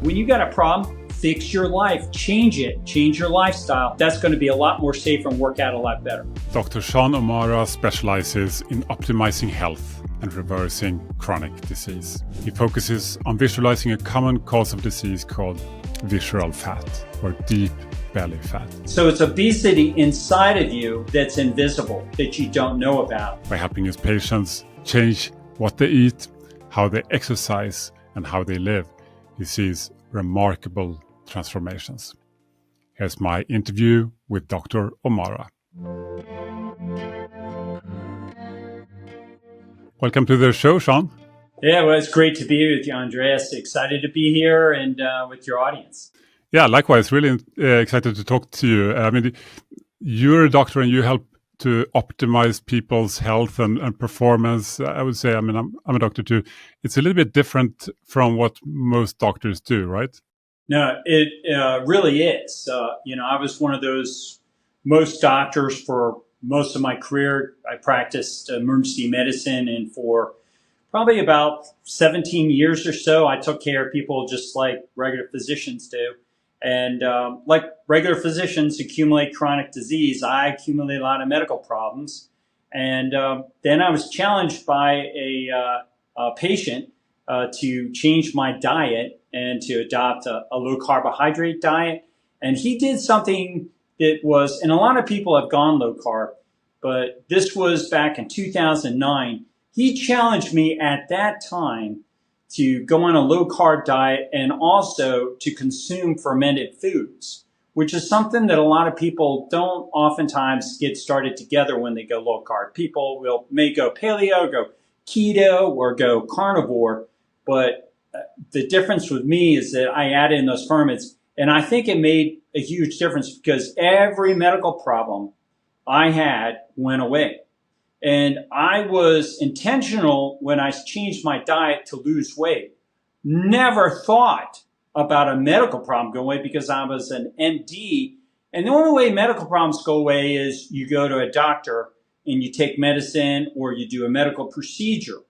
When you got a problem, fix your life, change it, change your lifestyle. That's going to be a lot more safer and work out a lot better. Dr. Sean O'Mara specializes in optimizing health and reversing chronic disease. He focuses on visualizing a common cause of disease called visceral fat, or deep belly fat. So it's obesity inside of you that's invisible, that you don't know about. By helping his patients change what they eat, how they exercise, and how they live, he sees remarkable transformations. Here's my interview with Dr. O'Mara. Welcome to the show, Sean. Yeah, well, it's great to be with you, Andreas. Excited to be here and with your audience. Yeah, likewise. Really excited to talk to you. I mean, you're a doctor and you help to optimize people's health and performance. I would say, I mean, I'm a doctor too. It's a little bit different from what most doctors do, right? No, it really is. I was one of those, most doctors for most of my career. I practiced emergency medicine, and for probably about 17 years or so, I took care of people just like regular physicians do. And like regular physicians accumulate chronic disease, I accumulate a lot of medical problems. And then I was challenged by a patient to change my diet and to adopt a low carbohydrate diet. And he did something that was, and a lot of people have gone low carb, but this was back in 2009. He challenged me at that time to go on a low carb diet and also to consume fermented foods, which is something that a lot of people don't oftentimes get started together when they go low carb. People may go paleo, go keto, or go carnivore, but the difference with me is that I added in those ferments, and I think it made a huge difference because every medical problem I had went away. And I was intentional when I changed my diet to lose weight. Never thought about a medical problem going away because I was an MD. And the only way medical problems go away is you go to a doctor and you take medicine or you do a medical procedure.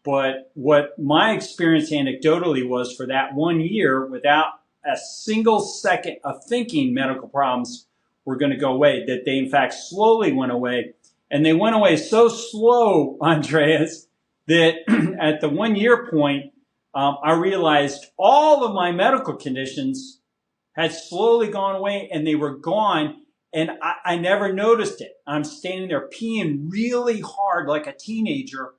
But what my experience anecdotally was for that 1 year, without a single second of thinking medical problems were going to go away, that they in fact slowly went away. And they went away so slow, Andreas, that at the 1 year point, I realized all of my medical conditions had slowly gone away and they were gone. And I never noticed it. I'm standing there peeing really hard like a teenager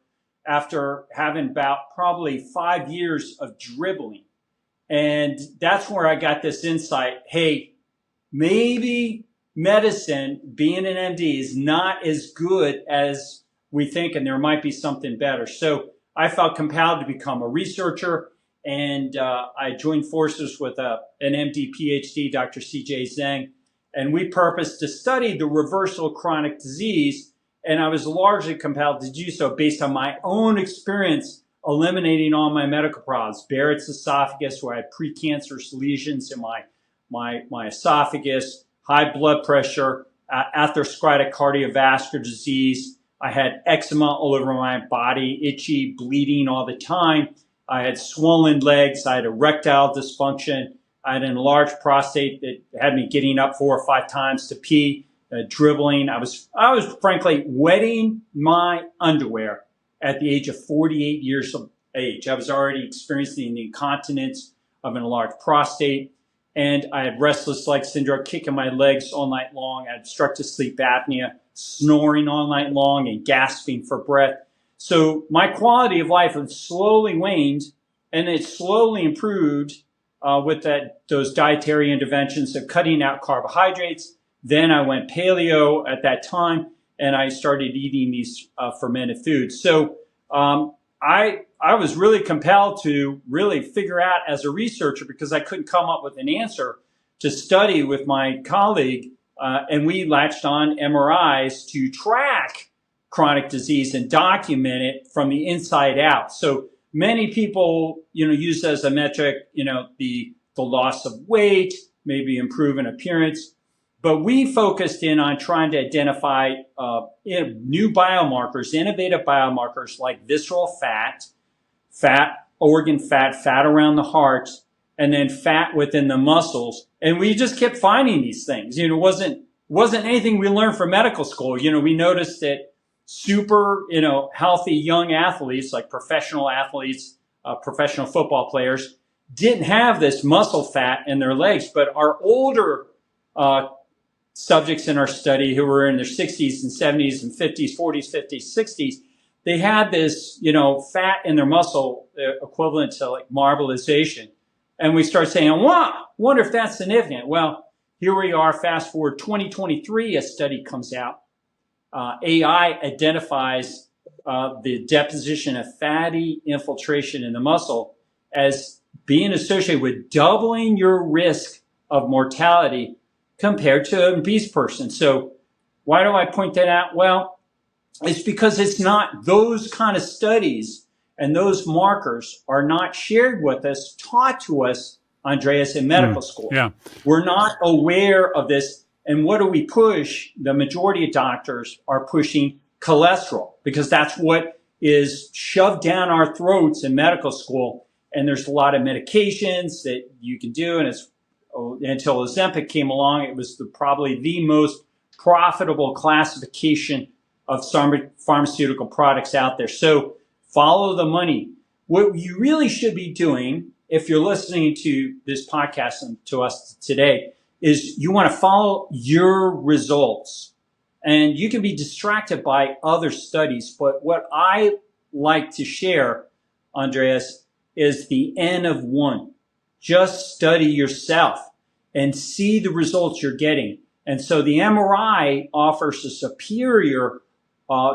after having about probably 5 years of dribbling. And that's where I got this insight. Hey, maybe medicine, being an MD, is not as good as we think, and there might be something better. So I felt compelled to become a researcher, and I joined forces with an MD PhD, Dr. CJ Zhang, and we purposed to study the reversal of chronic disease, and I was largely compelled to do so based on my own experience eliminating all my medical problems. Barrett's esophagus, where I had precancerous lesions in my esophagus, high blood pressure, atherosclerotic cardiovascular disease. I had eczema all over my body, itchy, bleeding all the time. I had swollen legs. I had erectile dysfunction. I had an enlarged prostate that had me getting up 4 or 5 times to pee, dribbling. I was frankly wetting my underwear at the age of 48 years of age. I was already experiencing the incontinence of an enlarged prostate. And I had restless leg syndrome, kicking my legs all night long. I had obstructive sleep apnea, snoring all night long, and gasping for breath. So my quality of life had slowly waned, and it slowly improved with those dietary interventions of cutting out carbohydrates. Then I went paleo at that time, and I started eating these fermented foods. So I was really compelled to really figure out as a researcher, because I couldn't come up with an answer, to study with my colleague, and we latched on MRIs to track chronic disease and document it from the inside out. So many people, use as a metric, the loss of weight, maybe improve in appearance. But we focused in on trying to identify new biomarkers, innovative biomarkers like visceral fat, fat, organ fat, fat around the heart, and then fat within the muscles. And we just kept finding these things. It wasn't anything we learned from medical school. We noticed that super, healthy young athletes, like professional athletes, professional football players, didn't have this muscle fat in their legs. But our older subjects in our study who were in their 60s and 70s and 50s, 40s, 50s, 60s, they had this, fat in their muscle equivalent to like marbleization. And we start saying, wow, wonder if that's significant. Well, here we are, fast forward 2023, a study comes out. AI identifies the deposition of fatty infiltration in the muscle as being associated with doubling your risk of mortality compared to an obese person. So why do I point that out? Well, it's because it's not those kind of studies and those markers are not shared with us, taught to us, Andreas, in medical school. Yeah. We're not aware of this. And what do we push? The majority of doctors are pushing cholesterol because that's what is shoved down our throats in medical school. And there's a lot of medications that you can do. And it's until Ozempic came along, it was probably the most profitable classification of pharmaceutical products out there. So follow the money. What you really should be doing, if you're listening to this podcast and to us today, is you want to follow your results. And you can be distracted by other studies. But what I like to share, Andreas, is the N of 1. Just study yourself and see the results you're getting. And so the MRI offers a superior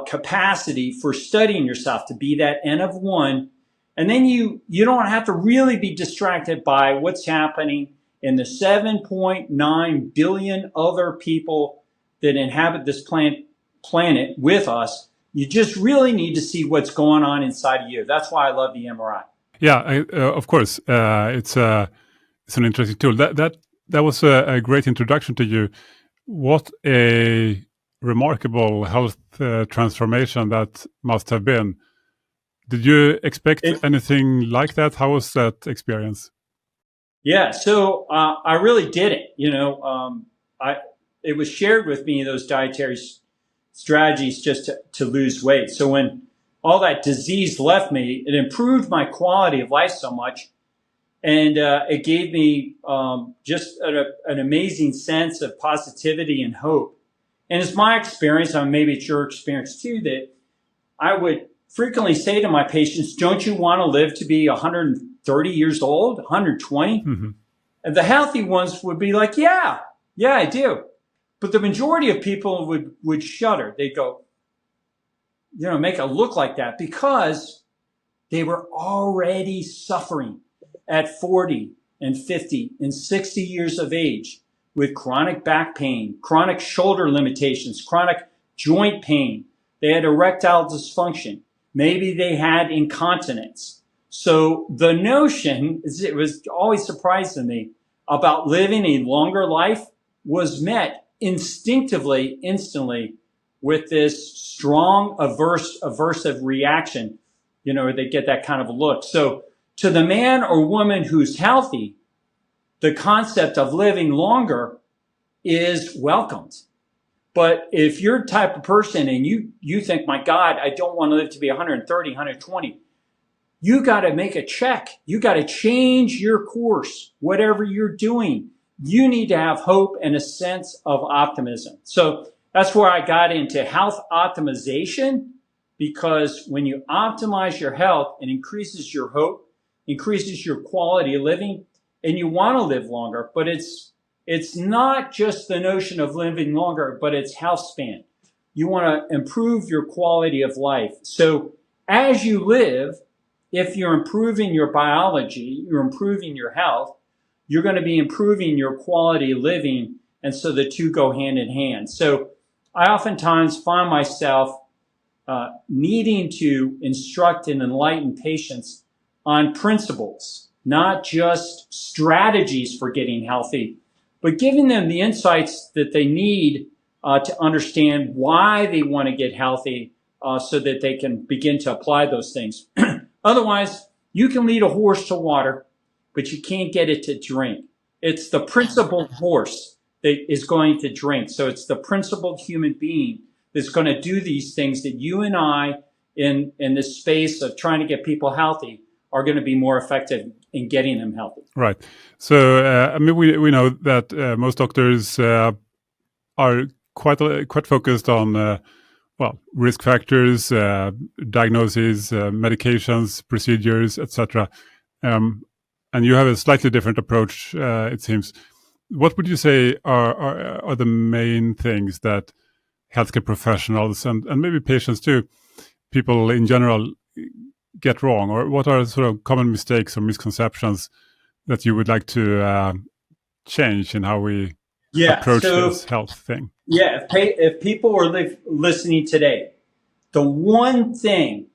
capacity for studying yourself to be that N of 1. And then you don't have to really be distracted by what's happening in the 7.9 billion other people that inhabit this planet with us. You just really need to see what's going on inside of you. That's why I love the MRI. Yeah, of course. It's an interesting tool. That was a great introduction to you. What a remarkable health transformation that must have been. Did you expect anything like that? How was that experience? Yeah, so I really didn't. It was shared with me, those dietary strategies just to lose weight. So when all that disease left me, it improved my quality of life so much. And it gave me just an amazing sense of positivity and hope. And it's my experience, and maybe it's your experience too, that I would frequently say to my patients, don't you want to live to be 130 years old, 120? Mm-hmm. And the healthy ones would be like, yeah, I do. But the majority of people would shudder. They'd go, make it look like that because they were already suffering at 40 and 50 and 60 years of age with chronic back pain, chronic shoulder limitations, chronic joint pain. They had erectile dysfunction. Maybe they had incontinence. So the notion, it was always surprising to me, about living a longer life was met instinctively, instantly, with this strong aversive reaction, they get that kind of a look. So to the man or woman who's healthy, the concept of living longer is welcomed. But if you're the type of person and you think, my God, I don't want to live to be 130, 120, you got to make a check. You got to change your course, whatever you're doing. You need to have hope and a sense of optimism. So that's where I got into health optimization, because when you optimize your health, it increases your hope, increases your quality of living, and you want to live longer. But it's not just the notion of living longer, but it's health span. You want to improve your quality of life. So as you live, if you're improving your biology, you're improving your health, you're going to be improving your quality of living. And so the two go hand in hand. So I oftentimes find myself needing to instruct and enlighten patients on principles, not just strategies for getting healthy, but giving them the insights that they need to understand why they want to get healthy so that they can begin to apply those things. Otherwise, you can lead a horse to water but you can't get it to drink. It's the principled horse that is going to drink. So it's the principled human being that's going to do these things that you and I, in this space of trying to get people healthy, are going to be more effective in getting them healthy. Right. So, I mean, we know that most doctors are quite focused on risk factors, diagnoses, medications, procedures, etc. And you have a slightly different approach, it seems. What would you say are the main things that healthcare professionals and maybe patients too, people in general, get wrong? Or what are sort of common mistakes or misconceptions that you would like to change in how we approach this health thing? Yeah, if people are listening today, the one thing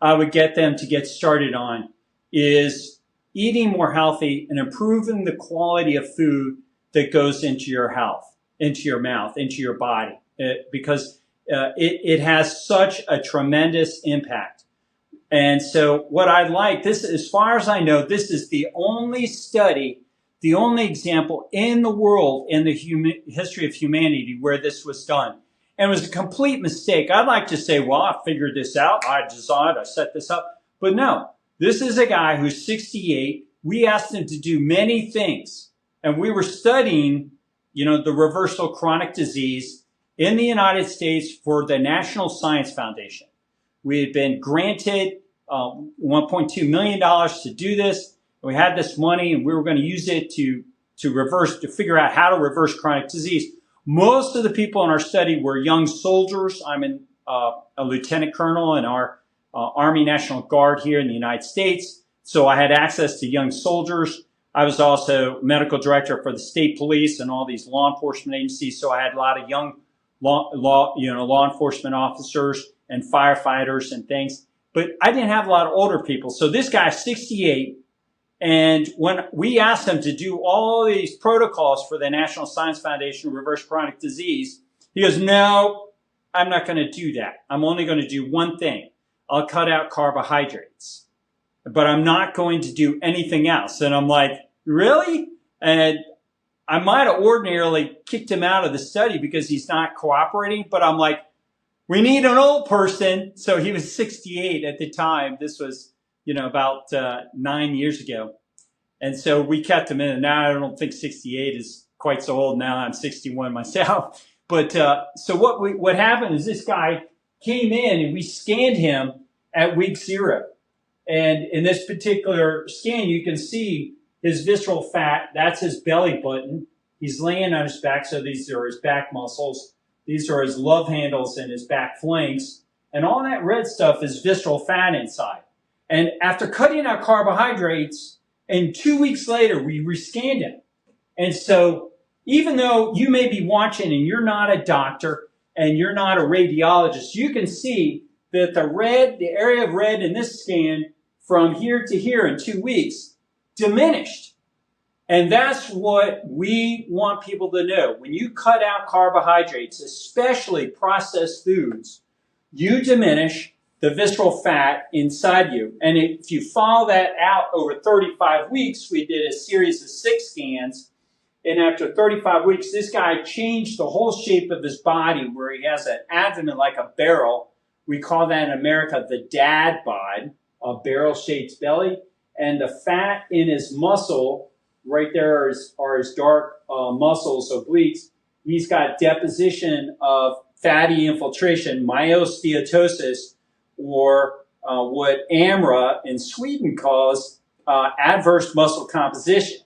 I would get them to get started on is eating more healthy and improving the quality of food that goes into your health, into your mouth, into your body, because it has such a tremendous impact. And so what I like, this, as far as I know, this is the only study, the only example in the world in the history of humanity where this was done. And it was a complete mistake. I'd like to say, well, I figured this out. I designed, I set this up. But no, this is a guy who's 68. We asked him to do many things. And we were studying, the reversal of chronic disease in the United States for the National Science Foundation. We had been granted $1.2 million to do this. We had this money and we were going to use it to figure out how to reverse chronic disease. Most of the people in our study were young soldiers. I'm a lieutenant colonel in our Army National Guard here in the United States. So I had access to young soldiers. I was also medical director for the state police and all these law enforcement agencies. So I had a lot of young law enforcement officers and firefighters and things. But I didn't have a lot of older people. So this guy's 68. And when we asked him to do all these protocols for the National Science Foundation to reverse chronic disease, he goes, no, I'm not going to do that. I'm only going to do one thing. I'll cut out carbohydrates, but I'm not going to do anything else. And I'm like, really? And I might have ordinarily kicked him out of the study because he's not cooperating, but I'm like, we need an old person. So he was 68 at the time. This was, about 9 years ago. And so we kept him in. And now I don't think 68 is quite so old. Now I'm 61 myself. But so what happened is this guy came in and we scanned him at week 0. And in this particular scan, you can see his visceral fat. That's his belly button. He's laying on his back. So these are his back muscles. These are his love handles and his back flanks. And all that red stuff is visceral fat inside. And after cutting out carbohydrates, and 2 weeks later, we rescanned him. And so even though you may be watching and you're not a doctor and you're not a radiologist, you can see that the area of red in this scan from here to here in 2 weeks diminished. And that's what we want people to know. When you cut out carbohydrates, especially processed foods, you diminish the visceral fat inside you. And if you follow that out over 35 weeks, we did a series of 6 scans. And after 35 weeks, this guy changed the whole shape of his body where he has an abdomen like a barrel. We call that in America the dad bod, a barrel-shaped belly. And the fat in his muscle, right there are his dark muscles, obliques. He's got deposition of fatty infiltration, myosteatosis, or what AMRA in Sweden calls adverse muscle composition.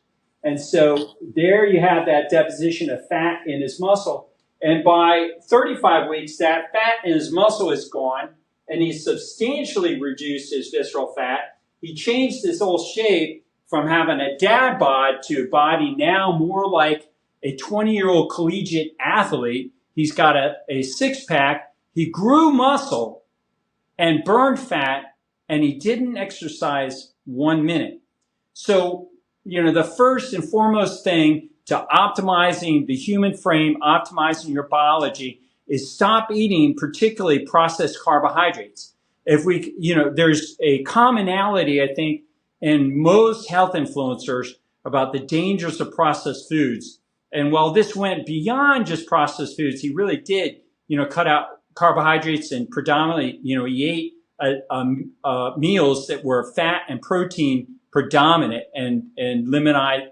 And so there you have that deposition of fat in his muscle. And by 35 weeks, that fat in his muscle is gone, and he substantially reduced his visceral fat. He changed his whole shape from having a dad bod to a body now more like a 20-year-old collegiate athlete. He's got a six-pack. He grew muscle and burned fat, and he didn't exercise 1 minute. So, the first and foremost thing to optimizing the human frame, optimizing your biology, is stop eating particularly processed carbohydrates. If we, there's a commonality, I think, and most health influencers about the dangers of processed foods. And while this went beyond just processed foods, he really did, cut out carbohydrates and predominantly, he ate meals that were fat and protein predominant and minimize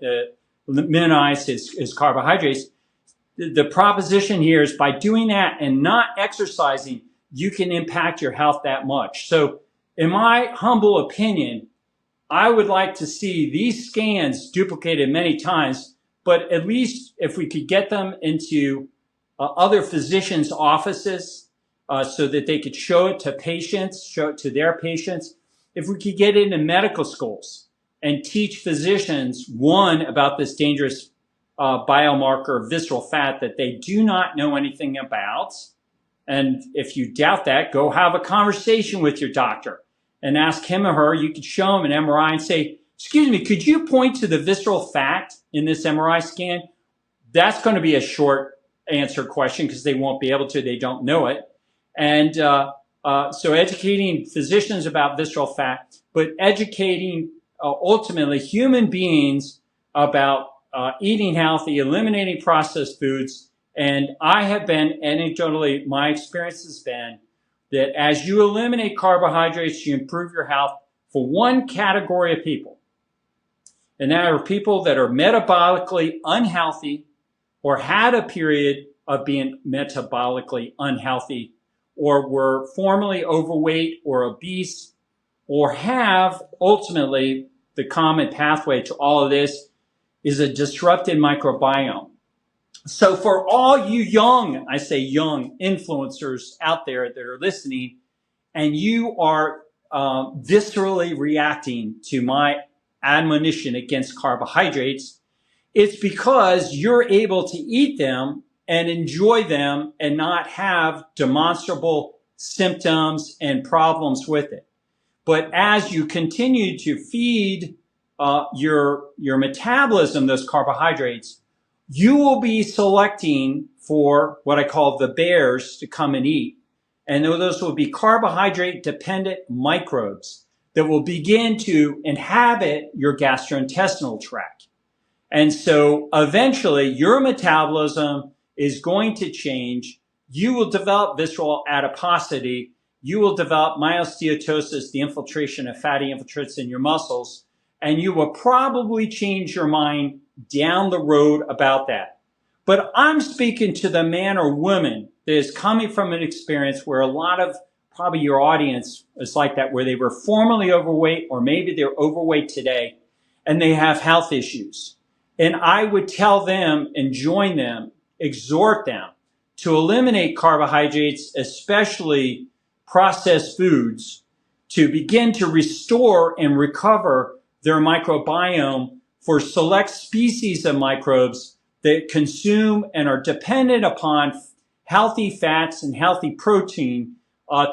his carbohydrates. The proposition here is by doing that and not exercising, you can impact your health that much. So in my humble opinion, I would like to see these scans duplicated many times, but at least if we could get them into other physicians' offices so that they could show it to patients, show it to their patients. If we could get into medical schools and teach physicians, one, about this dangerous biomarker, visceral fat, that they do not know anything about. And if you doubt that, go have a conversation with your doctor and ask him or her. You could show him an MRI and say, excuse me, could you point to the visceral fat in this MRI scan? That's going to be a short answer question because they won't be able to. They don't know it. And so educating physicians about visceral fat, but educating ultimately human beings about eating healthy, eliminating processed foods. And I have been, anecdotally, my experience has been that as you eliminate carbohydrates, you improve your health for one category of people. And that are people that are metabolically unhealthy or had a period of being metabolically unhealthy or were formerly overweight or obese or have ultimately the common pathway to all of this is a disrupted microbiome. So for all you young, I say young influencers out there that are listening, and you are viscerally reacting to my admonition against carbohydrates, it's because you're able to eat them and enjoy them and not have demonstrable symptoms and problems with it. But as you continue to feed your metabolism, those carbohydrates, you will be selecting for what I call the bears to come and eat. And those will be carbohydrate dependent microbes that will begin to inhabit your gastrointestinal tract. And so eventually your metabolism is going to change. You will develop visceral adiposity. You will develop myosteatosis, the infiltration of fatty infiltrates in your muscles. And you will probably change your mind down the road about that. But I'm speaking to the man or woman that is coming from an experience where a lot of probably your audience is like that, where they were formerly overweight or maybe they're overweight today and they have health issues. And I would tell them and join them, exhort them to eliminate carbohydrates, especially processed foods, to begin to restore and recover their microbiome for select species of microbes that consume and are dependent upon healthy fats and healthy protein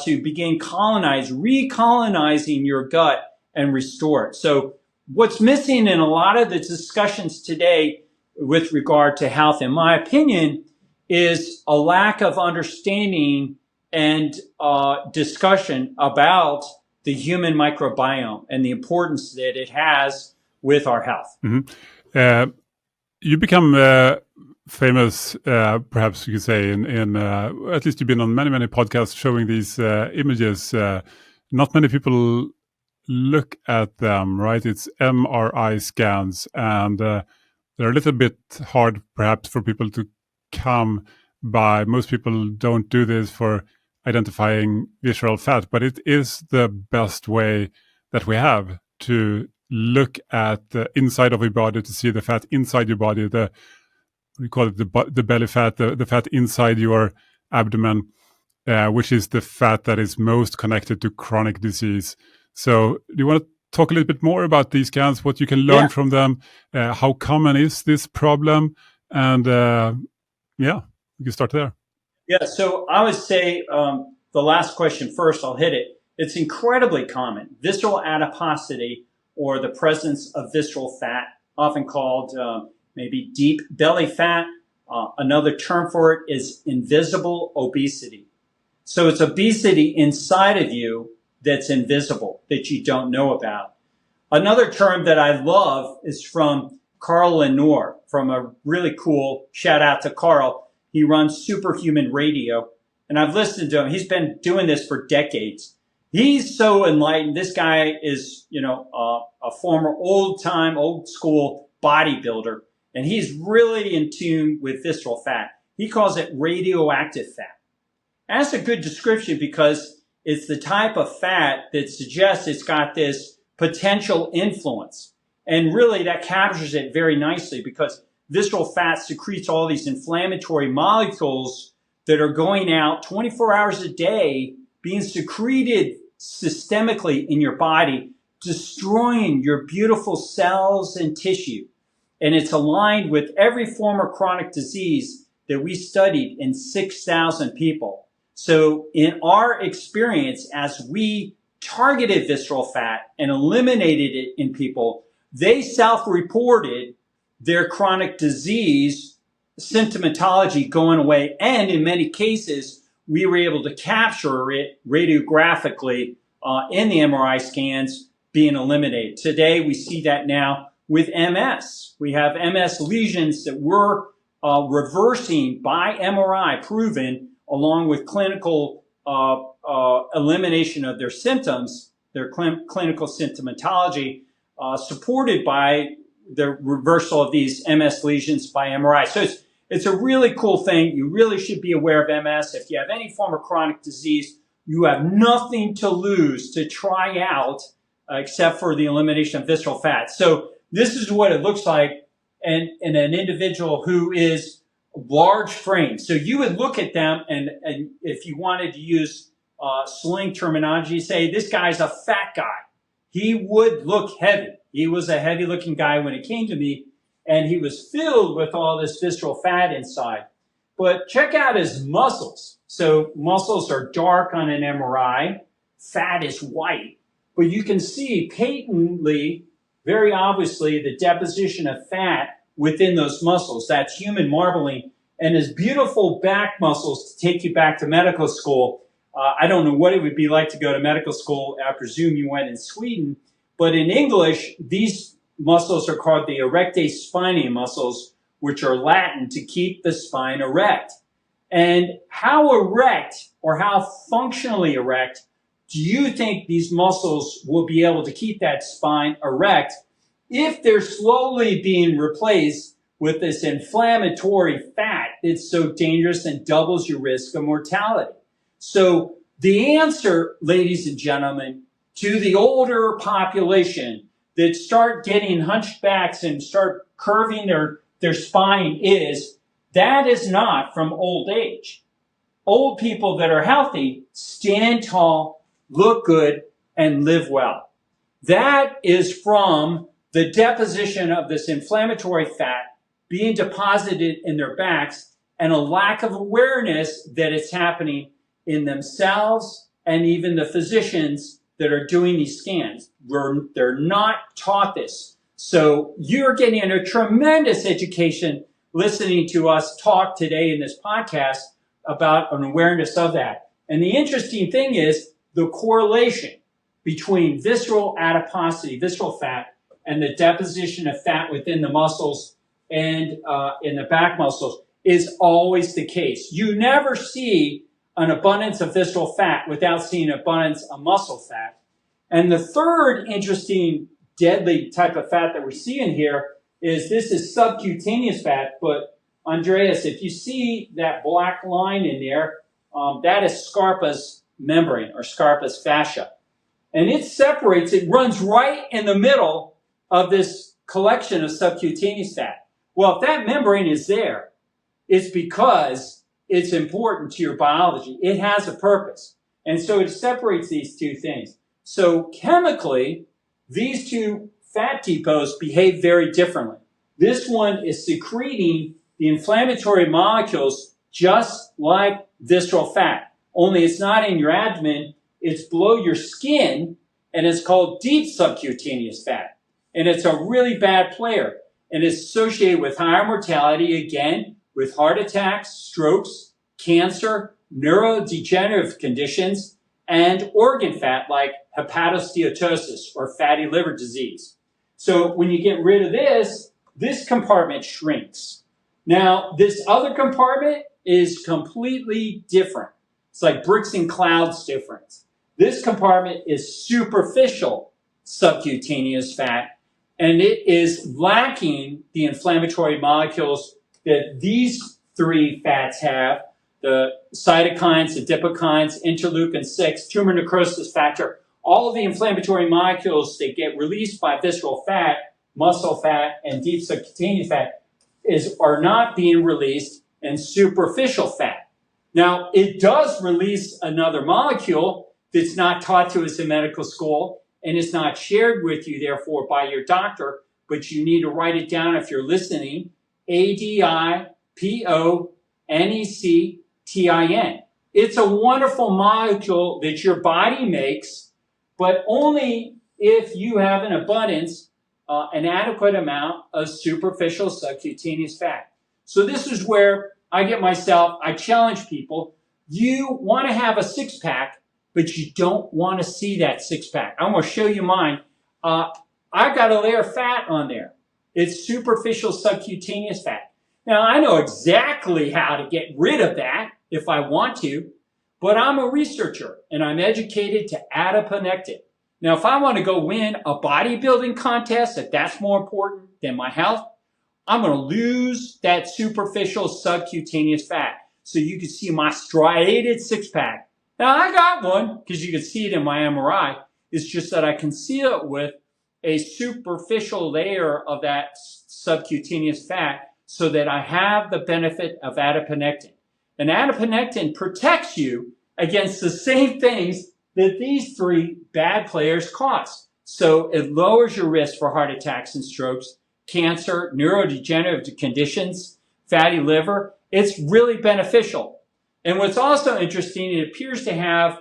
to begin recolonizing your gut and restore it. So what's missing in a lot of the discussions today with regard to health, in my opinion, is a lack of understanding and discussion about the human microbiome and the importance that it has with our health. Mm-hmm. You become famous, perhaps you could say, in at least you've been on many podcasts showing these images. Not many people look at them, right? It's MRI scans, and they're a little bit hard, perhaps, for people to come by. Most people don't do this for identifying visceral fat, but it is the best way that we have to look at the inside of your body, to see the fat inside your body, we call it the belly fat, the fat inside your abdomen, which is the fat that is most connected to chronic disease. So do you want to talk a little bit more about these scans, what you can learn from them, how common is this problem? And we can start there. Yeah, so I would say the last question first, I'll hit it. It's incredibly common. Visceral adiposity, or the presence of visceral fat, often called maybe deep belly fat. Another term for it is invisible obesity. So it's obesity inside of you that's invisible, that you don't know about. Another term that I love is from Carl Lenore, from a really cool, shout out to Carl. He runs Superhuman Radio, and I've listened to him. He's been doing this for decades. He's so enlightened. This guy is, a former old school bodybuilder, and he's really in tune with visceral fat. He calls it radioactive fat. And that's a good description because it's the type of fat that suggests it's got this potential influence. And really that captures it very nicely because visceral fat secretes all these inflammatory molecules that are going out 24 hours a day, being secreted systemically in your body, destroying your beautiful cells and tissue. And it's aligned with every form of chronic disease that we studied in 6,000 people. So in our experience, as we targeted visceral fat and eliminated it in people, they self-reported their chronic disease symptomatology going away. And in many cases, we were able to capture it radiographically in the MRI scans being eliminated. Today, we see that now with MS. We have MS lesions that we're reversing by MRI, proven, along with clinical elimination of their symptoms, their clinical symptomatology, supported by the reversal of these MS lesions by MRI. So it's a really cool thing. You really should be aware of MS. If you have any form of chronic disease, you have nothing to lose to try out except for the elimination of visceral fat. So this is what it looks like in an individual who is large frame. So you would look at them, and if you wanted to use slang terminology, say this guy's a fat guy. He would look heavy. He was a heavy looking guy when it came to me, and he was filled with all this visceral fat inside. But check out his muscles. So muscles are dark on an MRI. Fat is white. But you can see patently, very obviously, the deposition of fat within those muscles. That's human marbling. And his beautiful back muscles, to take you back to medical school. I don't know what it would be like to go to medical school. I presume you went in Sweden. But in English, these muscles are called the erectae spinae muscles, which are Latin to keep the spine erect. And how erect, or how functionally erect, do you think these muscles will be able to keep that spine erect if they're slowly being replaced with this inflammatory fat that's so dangerous and doubles your risk of mortality? So the answer, ladies and gentlemen, to the older population that start getting hunchbacks and start curving their spine is, that is not from old age. Old people that are healthy stand tall, look good, and live well. That is from the deposition of this inflammatory fat being deposited in their backs and a lack of awareness that it's happening in themselves and even the physicians that are doing these scans. They're not taught this. So you're getting a tremendous education listening to us talk today in this podcast about an awareness of that. And the interesting thing is the correlation between visceral adiposity, visceral fat, and the deposition of fat within the muscles and in the back muscles is always the case. You never see an abundance of visceral fat without seeing abundance of muscle fat. And the third interesting deadly type of fat that we see in here is this is subcutaneous fat. But Andreas, if you see that black line in there, that is Scarpa's membrane or Scarpa's fascia. And it separates, it runs right in the middle of this collection of subcutaneous fat. Well, if that membrane is there, it's because it's important to your biology. It has a purpose. And so it separates these two things. So chemically, these two fat depots behave very differently. This one is secreting the inflammatory molecules just like visceral fat. Only it's not in your abdomen, it's below your skin, and it's called deep subcutaneous fat. And it's a really bad player. And it's associated with higher mortality, again, with heart attacks, strokes, cancer, neurodegenerative conditions, and organ fat like hepatosteatosis or fatty liver disease. So when you get rid of this compartment shrinks. Now, this other compartment is completely different. It's like bricks and clouds difference. This compartment is superficial subcutaneous fat, and it is lacking the inflammatory molecules that these three fats have, the cytokines, adipokines, interleukin-6, tumor necrosis factor, all of the inflammatory molecules that get released by visceral fat, muscle fat, and deep subcutaneous fat are not being released in superficial fat. Now, it does release another molecule that's not taught to us in medical school and is not shared with you, therefore, by your doctor, but you need to write it down if you're listening, ADIPONECTIN. It's a wonderful molecule that your body makes, but only if you have an abundance, an adequate amount of superficial subcutaneous fat. So this is where I challenge people. You want to have a six-pack, but you don't want to see that six-pack. I'm going to show you mine. I've got a layer of fat on there. It's superficial subcutaneous fat. Now, I know exactly how to get rid of that if I want to, but I'm a researcher, and I'm educated to adiponectin. Now, if I want to go win a bodybuilding contest, if that's more important than my health, I'm going to lose that superficial subcutaneous fat. So you can see my striated six-pack. Now, I got one because you can see it in my MRI. It's just that I conceal it with a superficial layer of that subcutaneous fat so that I have the benefit of adiponectin. And adiponectin protects you against the same things that these three bad players cause. So it lowers your risk for heart attacks and strokes, cancer, neurodegenerative conditions, fatty liver. It's really beneficial. And what's also interesting, it appears to have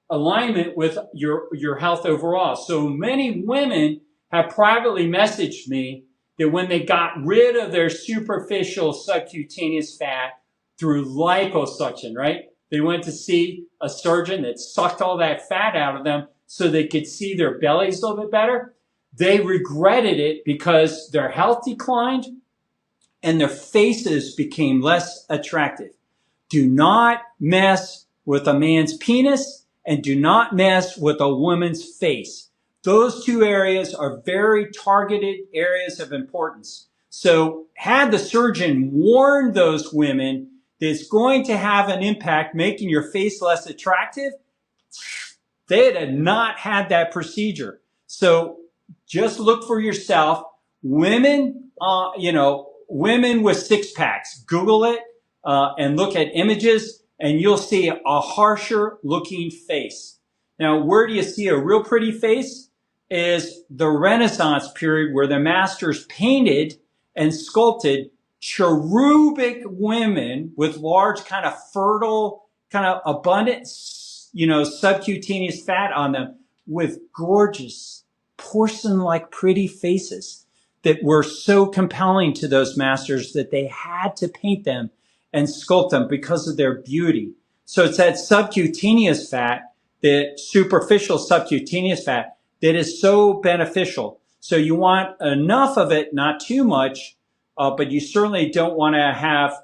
alignment with your health overall. So many women have privately messaged me that when they got rid of their superficial subcutaneous fat through liposuction, right? They went to see a surgeon that sucked all that fat out of them so they could see their bellies a little bit better. They regretted it because their health declined and their faces became less attractive. Do not mess with a man's penis and do not mess with a woman's face. Those two areas are very targeted areas of importance. So had the surgeon warned those women that it's going to have an impact making your face less attractive, they'd have not had that procedure. So just look for yourself. Women, women with six packs, Google it and look at images and you'll see a harsher looking face. Now, where do you see a real pretty face? Is the Renaissance period where the masters painted and sculpted cherubic women with large kind of fertile, kind of abundant, subcutaneous fat on them with gorgeous porcelain-like pretty faces that were so compelling to those masters that they had to paint them and sculpt them because of their beauty. So it's that subcutaneous fat, that superficial subcutaneous fat, that is so beneficial. So you want enough of it, not too much, but you certainly don't want to have,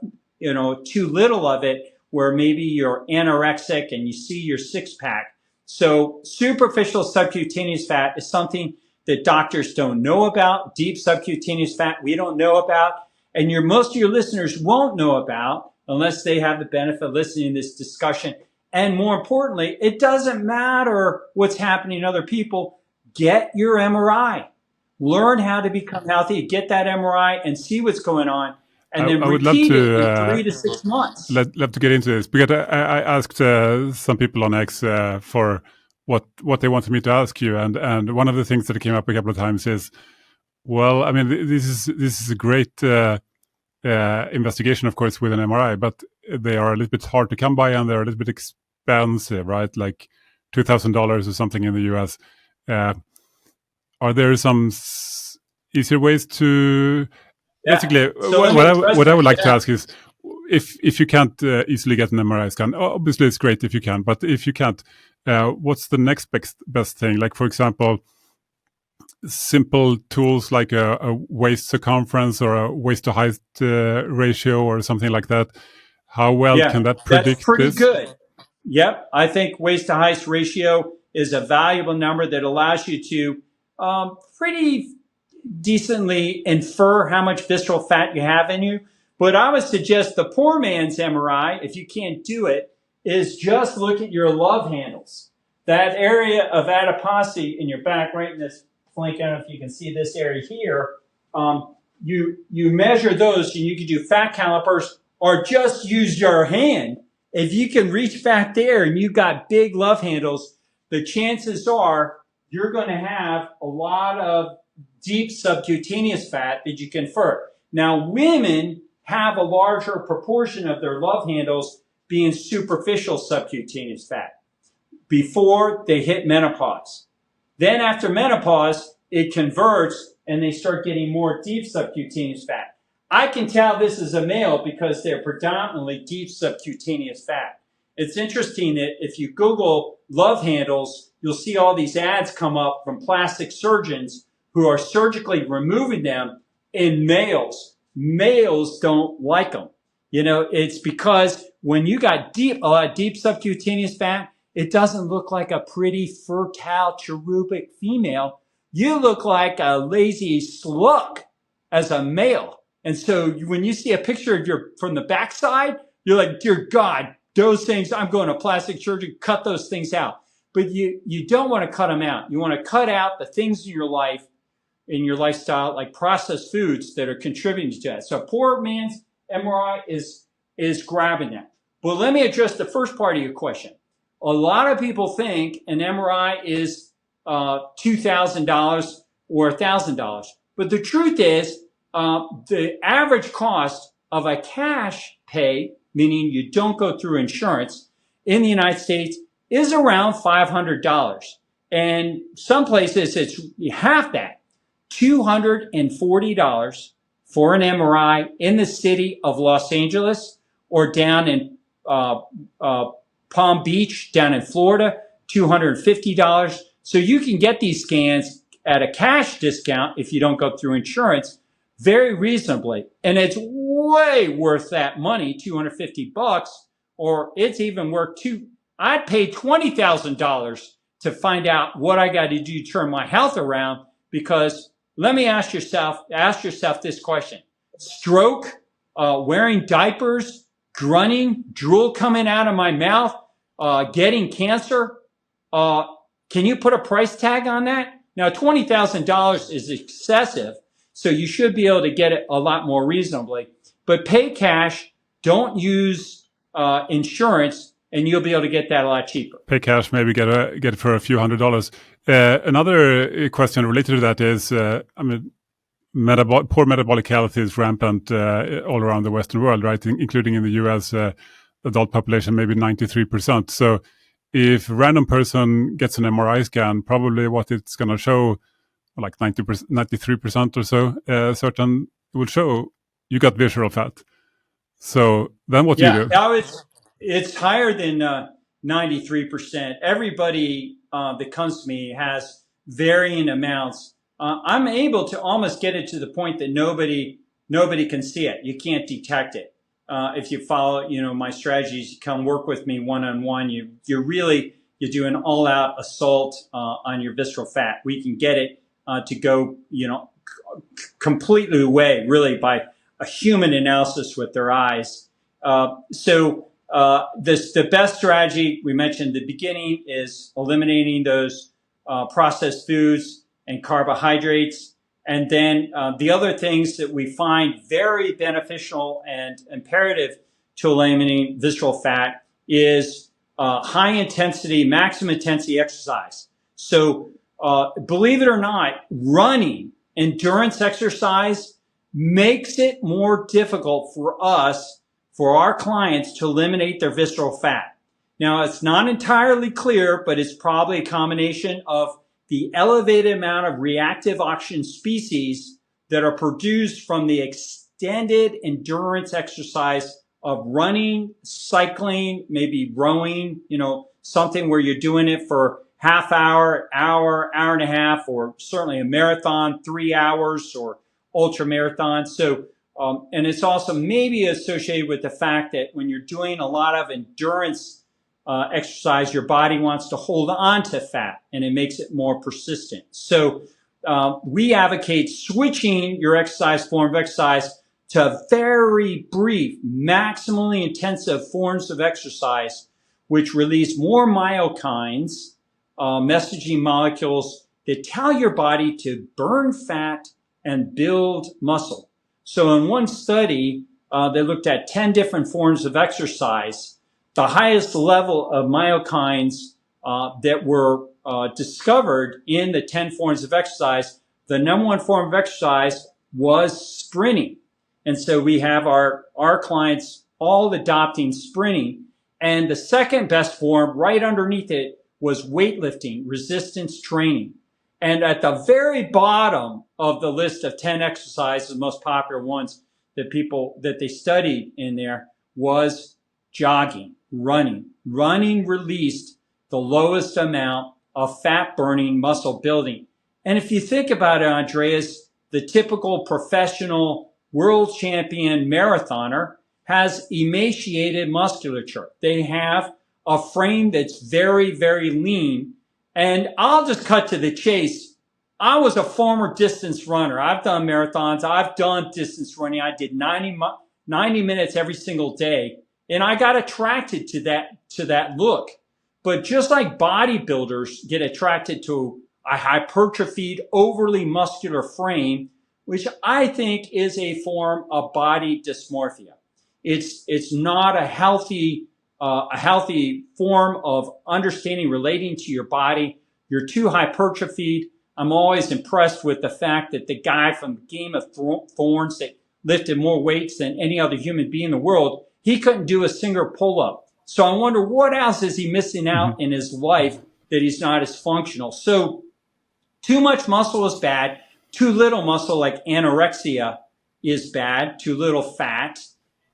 too little of it where maybe you're anorexic and you see your six-pack. So superficial subcutaneous fat is something that doctors don't know about. Deep subcutaneous fat we don't know about. And most of your listeners won't know about unless they have the benefit of listening to this discussion. And more importantly, it doesn't matter what's happening in other people. Get your MRI. Learn how to become healthy. Get that MRI and see what's going on. And then repeat it in 3 to 6 months. Love to get into this because I asked some people on X for what they wanted me to ask you, and one of the things that came up a couple of times is, well, I mean, this is a great investigation, of course, with an MRI, but they are a little bit hard to come by and they're a little bit expensive, right? Like $2,000 or something in the US. Are there some easier ways to? Basically, so what I would like to ask is, if you can't easily get an MRI scan, obviously it's great if you can, but if you can't, what's the next best thing? Like, for example, simple tools like a waist circumference or a waist to height ratio or something like that. How well can that predict that's pretty this? good. Yep. I think waist to height ratio is a valuable number that allows you to pretty decently infer how much visceral fat you have in you. But I would suggest the poor man's MRI, if you can't do it, is just look at your love handles. That area of adiposity in your back, right in this flank, I don't know if you can see this area here, you measure those, and you can do fat calipers or just use your hand. If you can reach back there and you've got big love handles, the chances are you're going to have a lot of deep subcutaneous fat that you can infer. Now, women have a larger proportion of their love handles being superficial subcutaneous fat before they hit menopause. Then after menopause, it converts and they start getting more deep subcutaneous fat. I can tell this is a male because they're predominantly deep subcutaneous fat. It's interesting that if you Google love handles, you'll see all these ads come up from plastic surgeons who are surgically removing them in males. Males don't like them. You know, it's because when you got deep subcutaneous fat, it doesn't look like a pretty fertile cherubic female. You look like a lazy slug as a male. And so when you see a picture of from the backside, you're like, dear God, those things, I'm going to plastic surgery, cut those things out. But you don't want to cut them out. You want to cut out the things in your life, in your lifestyle, like processed foods that are contributing to that. So poor man's MRI is grabbing that. But let me address the first part of your question. A lot of people think an MRI is $2,000 or $1,000. But the truth is, the average cost of a cash pay, meaning you don't go through insurance, in the United States is around $500. And some places it's half that, $240 for an MRI in the city of Los Angeles or down in Palm Beach, down in Florida, $250. So you can get these scans at a cash discount if you don't go through insurance very reasonably. And it's way worth that money, $250, or it's even worth I'd pay $20,000 to find out what I got to do to turn my health around, because let me ask yourself this question. Stroke, wearing diapers, grunting, drool coming out of my mouth, getting cancer. Can you put a price tag on that? Now, $20,000 is excessive, so you should be able to get it a lot more reasonably. But pay cash, don't use insurance, and you'll be able to get that a lot cheaper. Pay cash, maybe get it for a few $100s. Another question related to that is, poor metabolic health is rampant all around the Western world, right? Including in the US, adult population, maybe 93%. So if a random person gets an MRI scan, probably what it's going to show, like 90%, 93% or so, certain will show you got visceral fat. So then what do you do? Yeah, it's higher than 93%. Everybody that comes to me has varying amounts. I'm able to almost get it to the point that nobody can see it. You can't detect it. If you follow, my strategies, you come work with me one-on-one. You do an all-out assault on your visceral fat. We can get it to go, completely away, really, by a human analysis with their eyes. So the best strategy we mentioned at the beginning is eliminating those processed foods and carbohydrates. And then the other things that we find very beneficial and imperative to eliminating visceral fat is high intensity, maximum intensity exercise. So believe it or not, running, endurance exercise makes it more difficult for us, for our clients, to eliminate their visceral fat. Now, it's not entirely clear, but it's probably a combination of the elevated amount of reactive oxygen species that are produced from the extended endurance exercise of running, cycling, maybe rowing, something where you're doing it for half hour, hour and a half, or certainly a marathon, 3 hours, or ultra marathon. So, and it's also maybe associated with the fact that when you're doing a lot of endurance exercise, your body wants to hold on to fat and it makes it more persistent. So we advocate switching your exercise form of exercise to very brief, maximally intensive forms of exercise, which release more myokines, messaging molecules that tell your body to burn fat and build muscle. So in one study, they looked at 10 different forms of exercise. The highest level of myokines that were discovered in the 10 forms of exercise, the number one form of exercise was sprinting. And so we have our clients all adopting sprinting. And the second best form right underneath it was weightlifting, resistance training. And at the very bottom of the list of 10 exercises, the most popular ones that they studied in there was jogging, running. Running released the lowest amount of fat burning, muscle building. And if you think about it, Andreas, the typical professional world champion marathoner has emaciated musculature. They have a frame that's very, very lean. And I'll just cut to the chase. I was a former distance runner. I've done marathons. I've done distance running. I did 90 minutes every single day. And I got attracted to that look. But just like bodybuilders get attracted to a hypertrophied, overly muscular frame, which I think is a form of body dysmorphia. It's not a healthy form of understanding, relating to your body. You're too hypertrophied. I'm always impressed with the fact that the guy from Game of Thrones that lifted more weights than any other human being in the world, he couldn't do a single pull-up. So I wonder what else is he missing out in his life that he's not as functional. So too much muscle is bad. Too little muscle, like anorexia, is bad. Too little fat.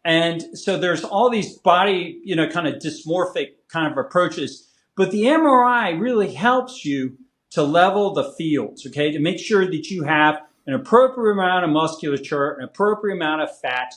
And so there's all these body, kind of dysmorphic kind of approaches. But the MRI really helps you to level the fields, okay, to make sure that you have an appropriate amount of musculature, an appropriate amount of fat,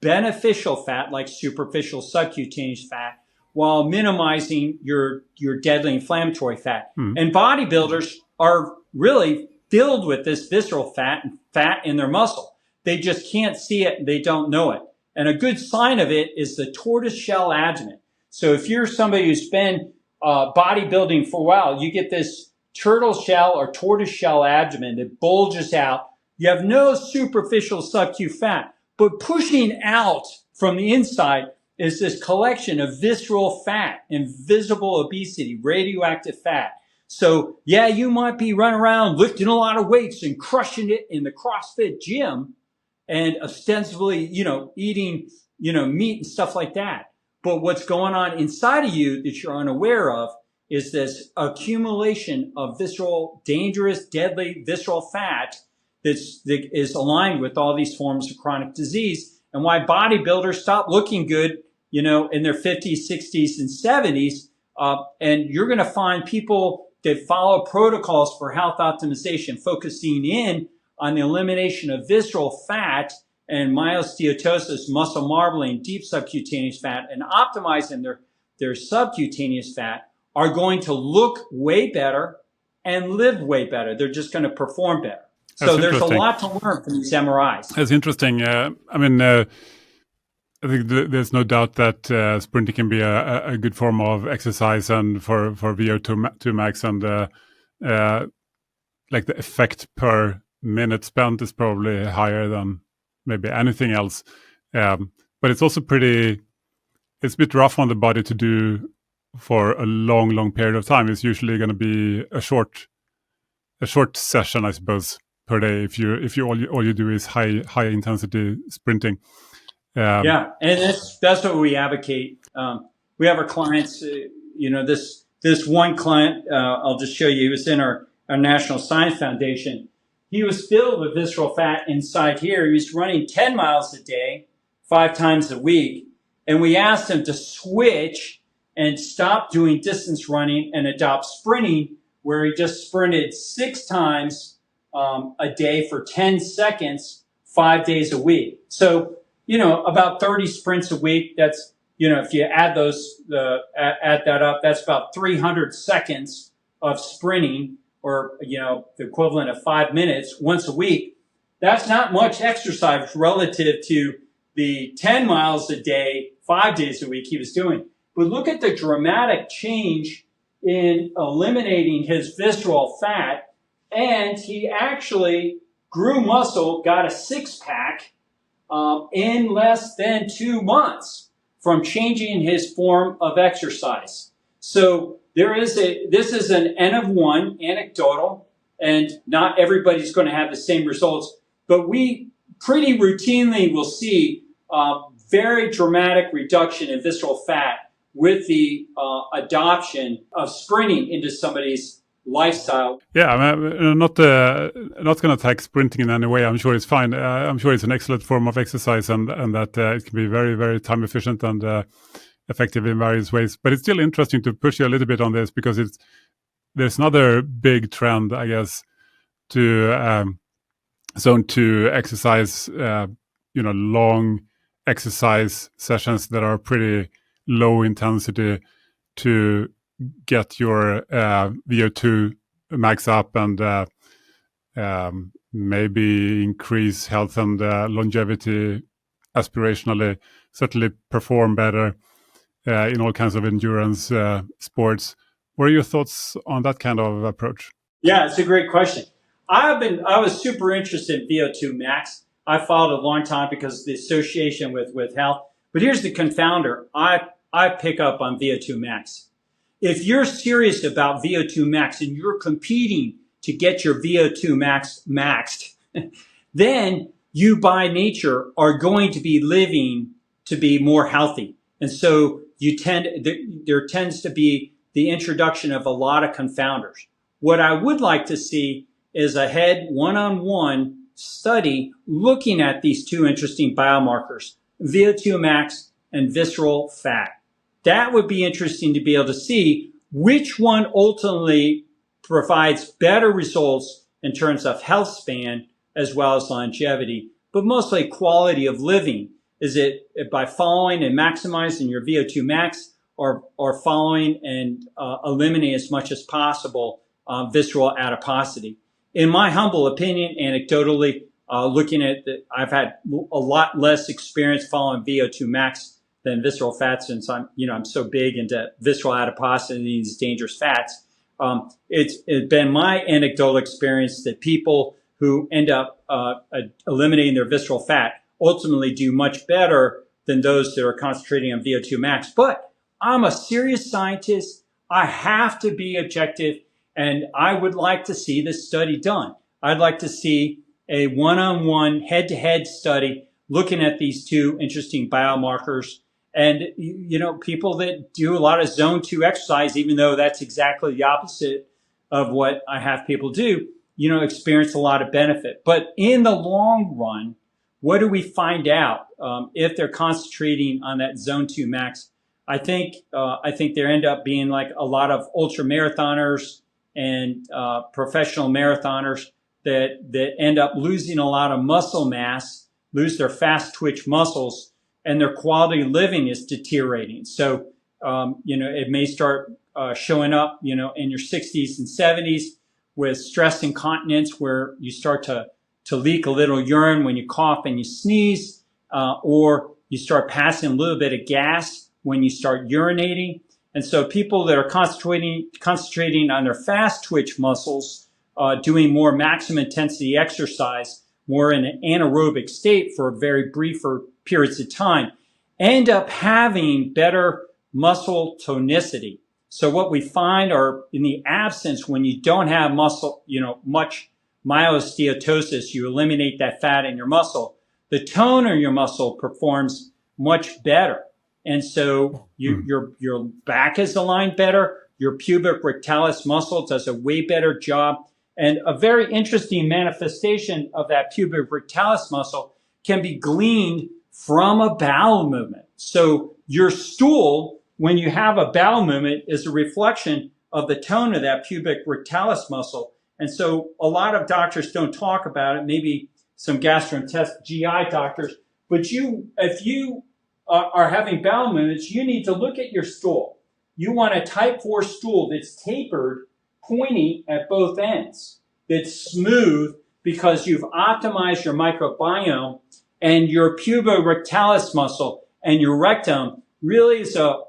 beneficial fat like superficial subcutaneous fat, while minimizing your deadly inflammatory fat. And bodybuilders are really filled with this visceral fat and fat in their muscle. They just can't see it. They don't know it. And a good sign of it is the tortoise shell abdomen. So if you're somebody who's been bodybuilding for a while, you get this turtle shell or tortoise shell abdomen that bulges out. You have no superficial subcu fat, but pushing out from the inside is this collection of visceral fat, invisible obesity, radioactive fat. So yeah, you might be running around lifting a lot of weights and crushing it in the CrossFit gym and ostensibly, eating, meat and stuff like that. But what's going on inside of you that you're unaware of is this accumulation of visceral, dangerous, deadly visceral fat that is aligned with all these forms of chronic disease, and why bodybuilders stop looking good, in their 50s, 60s, and 70s. And you're going to find people that follow protocols for health optimization, focusing in on the elimination of visceral fat and myosteatosis, muscle marbling, deep subcutaneous fat, and optimizing their subcutaneous fat, are going to look way better and live way better. They're just going to perform better. So there's a lot to learn from these MRIs. That's interesting. I think there's no doubt that sprinting can be a good form of exercise, and for VO2 max, and like the effect per minute spent is probably higher than maybe anything else. But it's also it's a bit rough on the body to do for a long period of time. It's usually going to be a short session, I suppose, per day if you all you do is high intensity sprinting. Yeah, and that's what we advocate. We have our clients. This one client, I'll just show you. He was in our National Science Foundation. He was filled with visceral fat inside here. He was running 10 miles a day, 5 times a week, And we asked him to switch and stop doing distance running and adopt sprinting, where he just sprinted 6 times a day for 10 seconds, 5 days a week. So, about 30 sprints a week. That's, if you add add that up, that's about 300 seconds of sprinting, or, the equivalent of 5 minutes once a week. That's not much exercise relative to the 10 miles a day, 5 days a week he was doing. But look at the dramatic change in eliminating his visceral fat. And he actually grew muscle, got a 6-pack in less than 2 months from changing his form of exercise. So this is an N of 1, anecdotal, and not everybody's going to have the same results, but we pretty routinely will see very dramatic reduction in visceral fat with the adoption of sprinting into somebody's lifestyle. Yeah, I'm not going to attack sprinting in any way. I'm sure it's fine. I'm sure it's an excellent form of exercise, and that it can be very, very time efficient and effective in various ways. But it's still interesting to push you a little bit on this, because there's another big trend, I guess, to zone 2 exercise. Long exercise sessions that are pretty low intensity to get your VO2 max up and maybe increase health and longevity aspirationally, certainly perform better in all kinds of endurance sports. What are your thoughts on that kind of approach? Yeah, it's a great question. I was super interested in VO2 max. I followed a long time because of the association with health. But here's the confounder. I pick up on VO2 max. If you're serious about VO2 max and you're competing to get your VO2 max maxed, then you by nature are going to be living to be more healthy. And so there tends to be the introduction of a lot of confounders. What I would like to see is a head one-on-one study looking at these 2 interesting biomarkers, VO2 max and visceral fat. That would be interesting to be able to see which one ultimately provides better results in terms of health span as well as longevity, but mostly quality of living. Is it by following and maximizing your VO2 max, or following and eliminating as much as possible visceral adiposity? In my humble opinion, anecdotally, looking at I've had a lot less experience following VO2 max than visceral fat, since I'm so big into visceral adiposity and these dangerous fats. It's been my anecdotal experience that people who end up eliminating their visceral fat ultimately do much better than those that are concentrating on VO2 max. But I'm a serious scientist. I have to be objective, and I would like to see this study done. I'd like to see a one-on-one, head-to-head study looking at these 2 interesting biomarkers. And, people that do a lot of zone 2 exercise, even though that's exactly the opposite of what I have people do, experience a lot of benefit. But in the long run, what do we find out if they're concentrating on that zone 2 max? I think there end up being like a lot of ultra marathoners and professional marathoners that end up losing a lot of muscle mass, lose their fast twitch muscles, and their quality of living is deteriorating. So, it may start showing up, in your 60s and 70s with stress incontinence, where you start to leak a little urine when you cough and you sneeze, or you start passing a little bit of gas when you start urinating. And so people that are concentrating on their fast twitch muscles, doing more maximum intensity exercise, more in an anaerobic state for very briefer periods of time, end up having better muscle tonicity. So what we find are, in the absence, when you don't have muscle, much myosteatosis, you eliminate that fat in your muscle, the tone of your muscle performs much better. And so your back is aligned better. Your pubic rectalis muscle does a way better job. And a very interesting manifestation of that pubic rectalis muscle can be gleaned from a bowel movement. So, your stool, when you have a bowel movement, is a reflection of the tone of that pubic rectalis muscle. And so a lot of doctors don't talk about it, maybe some gastrointestinal GI doctors, but if you are having bowel movements, you need to look at your stool. You want a type 4 stool that's tapered, pointy at both ends, that's smooth, because you've optimized your microbiome, and your puborectalis muscle and your rectum really is a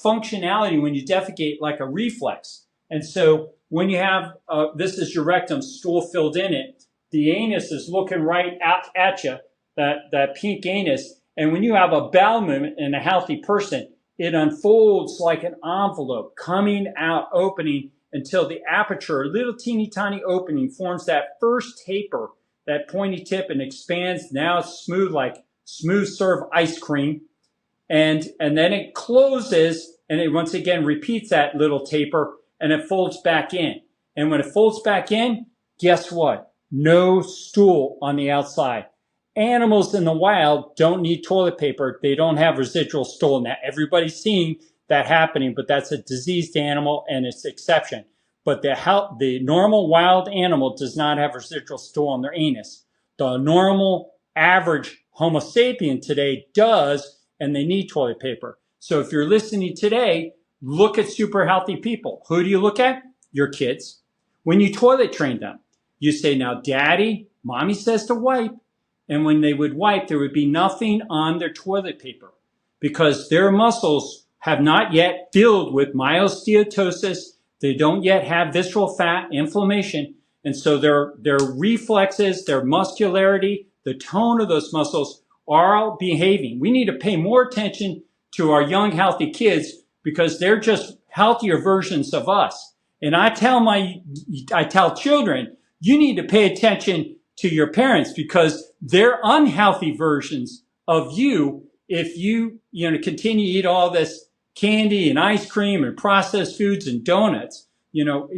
functionality when you defecate like a reflex. And so when you have, this is your rectum, stool filled in it, the anus is looking right at you, that pink anus. And when you have a bowel movement in a healthy person, it unfolds like an envelope, coming out, opening until the aperture, a little teeny tiny opening, forms that first taper, that pointy tip, and expands. Now it's smooth, like smooth serve ice cream. And then it closes, and it once again repeats that little taper, and it folds back in. And when it folds back in, guess what? No stool on the outside. Animals in the wild don't need toilet paper. They don't have residual stool. Now, everybody's seeing that happening, but that's a diseased animal, and it's exception. But the normal wild animal does not have residual stool on their anus. The normal average Homo sapien today does, and they need toilet paper. So if you're listening today, look at super healthy people. Who do you look at? Your kids. When you toilet train them, you say, now, Daddy, Mommy says to wipe. And when they would wipe, there would be nothing on their toilet paper because their muscles have not yet filled with myosteatosis. They don't yet have visceral fat inflammation. And so their reflexes, their muscularity, the tone of those muscles are all behaving. We need to pay more attention to our young, healthy kids because they're just healthier versions of us. And I tell children, you need to pay attention to your parents because they're unhealthy versions of you if you continue to eat all this candy and ice cream and processed foods and donuts.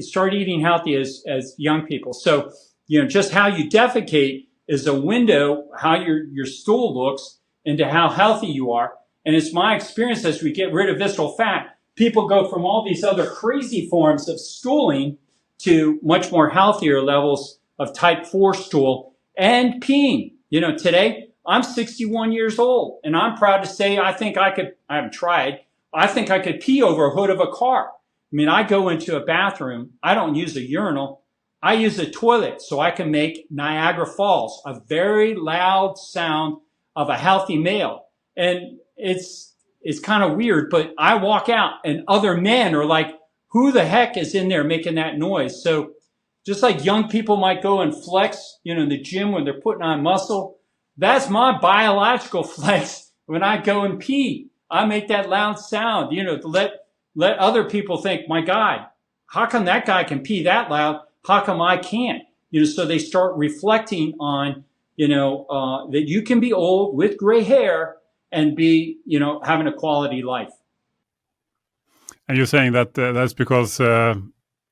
Start eating healthy as young people. So, just how you defecate is a window how your stool looks into how healthy you are. And it's my experience as we get rid of visceral fat, people go from all these other crazy forms of stooling to much more healthier levels of type 4 stool and peeing. Today I'm 61 years old and I'm proud to say I haven't tried. I think I could pee over a hood of a car. I go into a bathroom. I don't use a urinal. I use a toilet so I can make Niagara Falls, a very loud sound of a healthy male. And it's kind of weird, but I walk out and other men are like, who the heck is in there making that noise? So just like young people might go and flex, in the gym when they're putting on muscle, that's my biological flex. When I go and pee, I make that loud sound, to let other people think, my God, how come that guy can pee that loud? How come I can't? So they start reflecting on, that you can be old with gray hair and be, having a quality life. And you're saying that that's because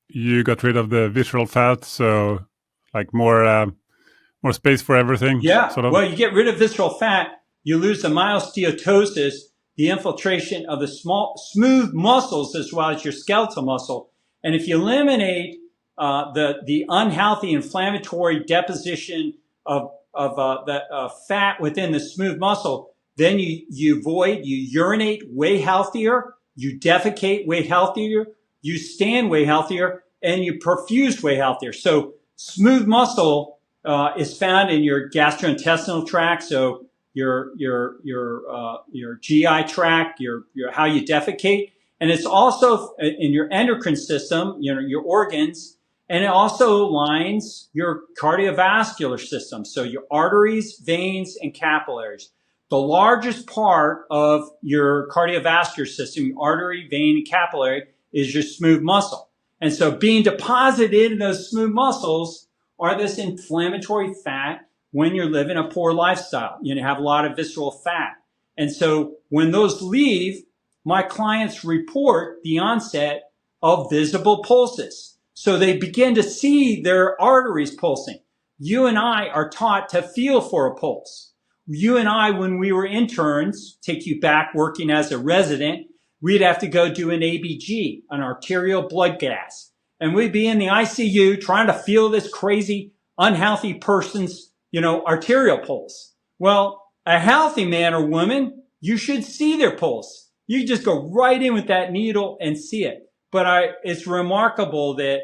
you got rid of the visceral fat, so like more space for everything. Yeah. Sort of. Well, you get rid of visceral fat, you lose the myosteatosis, the infiltration of the smooth muscles as well as your skeletal muscle. And if you eliminate the unhealthy inflammatory deposition of fat within the smooth muscle, then you urinate way healthier, you defecate way healthier, you stand way healthier, and you perfuse way healthier. So smooth muscle is found in your gastrointestinal tract, so your GI tract, your how you defecate, and it's also in your endocrine system, your organs, and it also lines your cardiovascular system, so your arteries, veins, and capillaries. The largest part of your cardiovascular system, your artery, vein, and capillary, is your smooth muscle. And so being deposited in those smooth muscles are this inflammatory fat when you're living a poor lifestyle. You have a lot of visceral fat. And so when those leave, my clients report the onset of visible pulses. So they begin to see their arteries pulsing. You and I are taught to feel for a pulse. you and I, when we were interns, take you back working as a resident, we'd have to go do an ABG, an arterial blood gas. And we'd be in the ICU trying to feel this crazy, unhealthy person's, arterial pulse. Well, a healthy man or woman, you should see their pulse. You just go right in with that needle and see it. But it's remarkable that,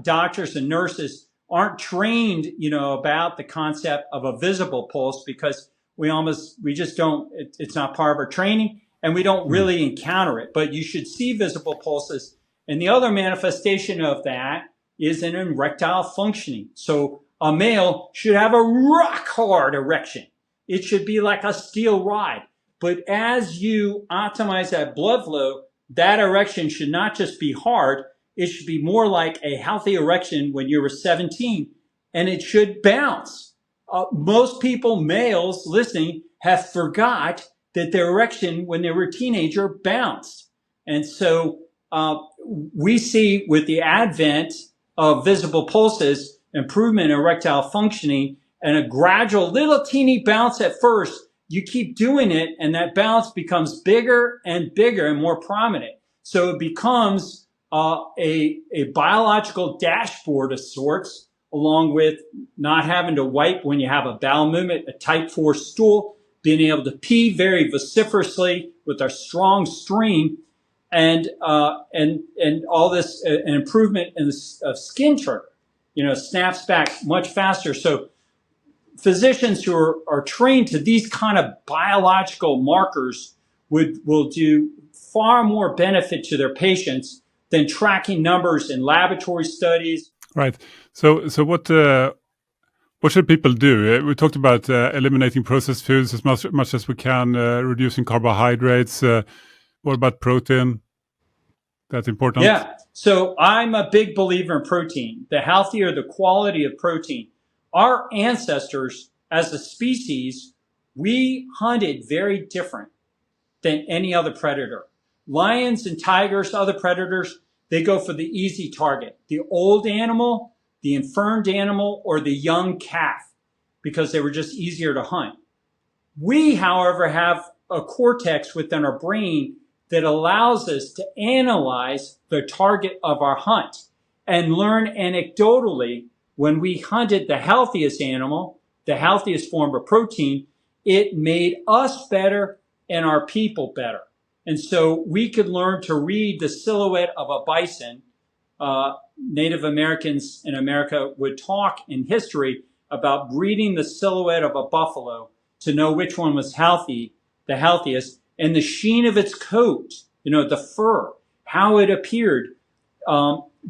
doctors and nurses aren't trained, about the concept of a visible pulse, because we just don't, it's not part of our training, and we don't really encounter it. But you should see visible pulses. And the other manifestation of that is an erectile functioning. So a male should have a rock hard erection. It should be like a steel rod. But as you optimize that blood flow, that erection should not just be hard. It should be more like a healthy erection when you were 17, and it should bounce. Most people, males listening, have forgot that their erection when they were a teenager bounced. And so we see with the advent of visible pulses, improvement in erectile functioning, and a gradual little teeny bounce at first. You keep doing it, and that bounce becomes bigger and bigger and more prominent. So it becomes a biological dashboard of sorts, along with not having to wipe when you have a bowel movement, a type 4 stool, being able to pee very vociferously with our strong stream, and all this, an improvement in the skin trigger, snaps back much faster. So physicians who are trained to these kind of biological markers will do far more benefit to their patients than tracking numbers in laboratory studies. Right. So what should people do? We talked about eliminating processed foods as much as we can, reducing carbohydrates. What about protein? That's important. Yeah. So I'm a big believer in protein. The healthier the quality of protein. Our ancestors, as a species, we hunted very different than any other predator. Lions and tigers, other predators, they go for the easy target. The old animal, the infirmed animal, or the young calf, because they were just easier to hunt. We, however, have a cortex within our brain that allows us to analyze the target of our hunt and learn anecdotally when we hunted the healthiest animal, the healthiest form of protein, it made us better and our people better. And so we could learn to read the silhouette of a bison. Native Americans in America would talk in history about reading the silhouette of a buffalo to know which one was healthy, the healthiest, and the sheen of its coat, the fur, how it appeared,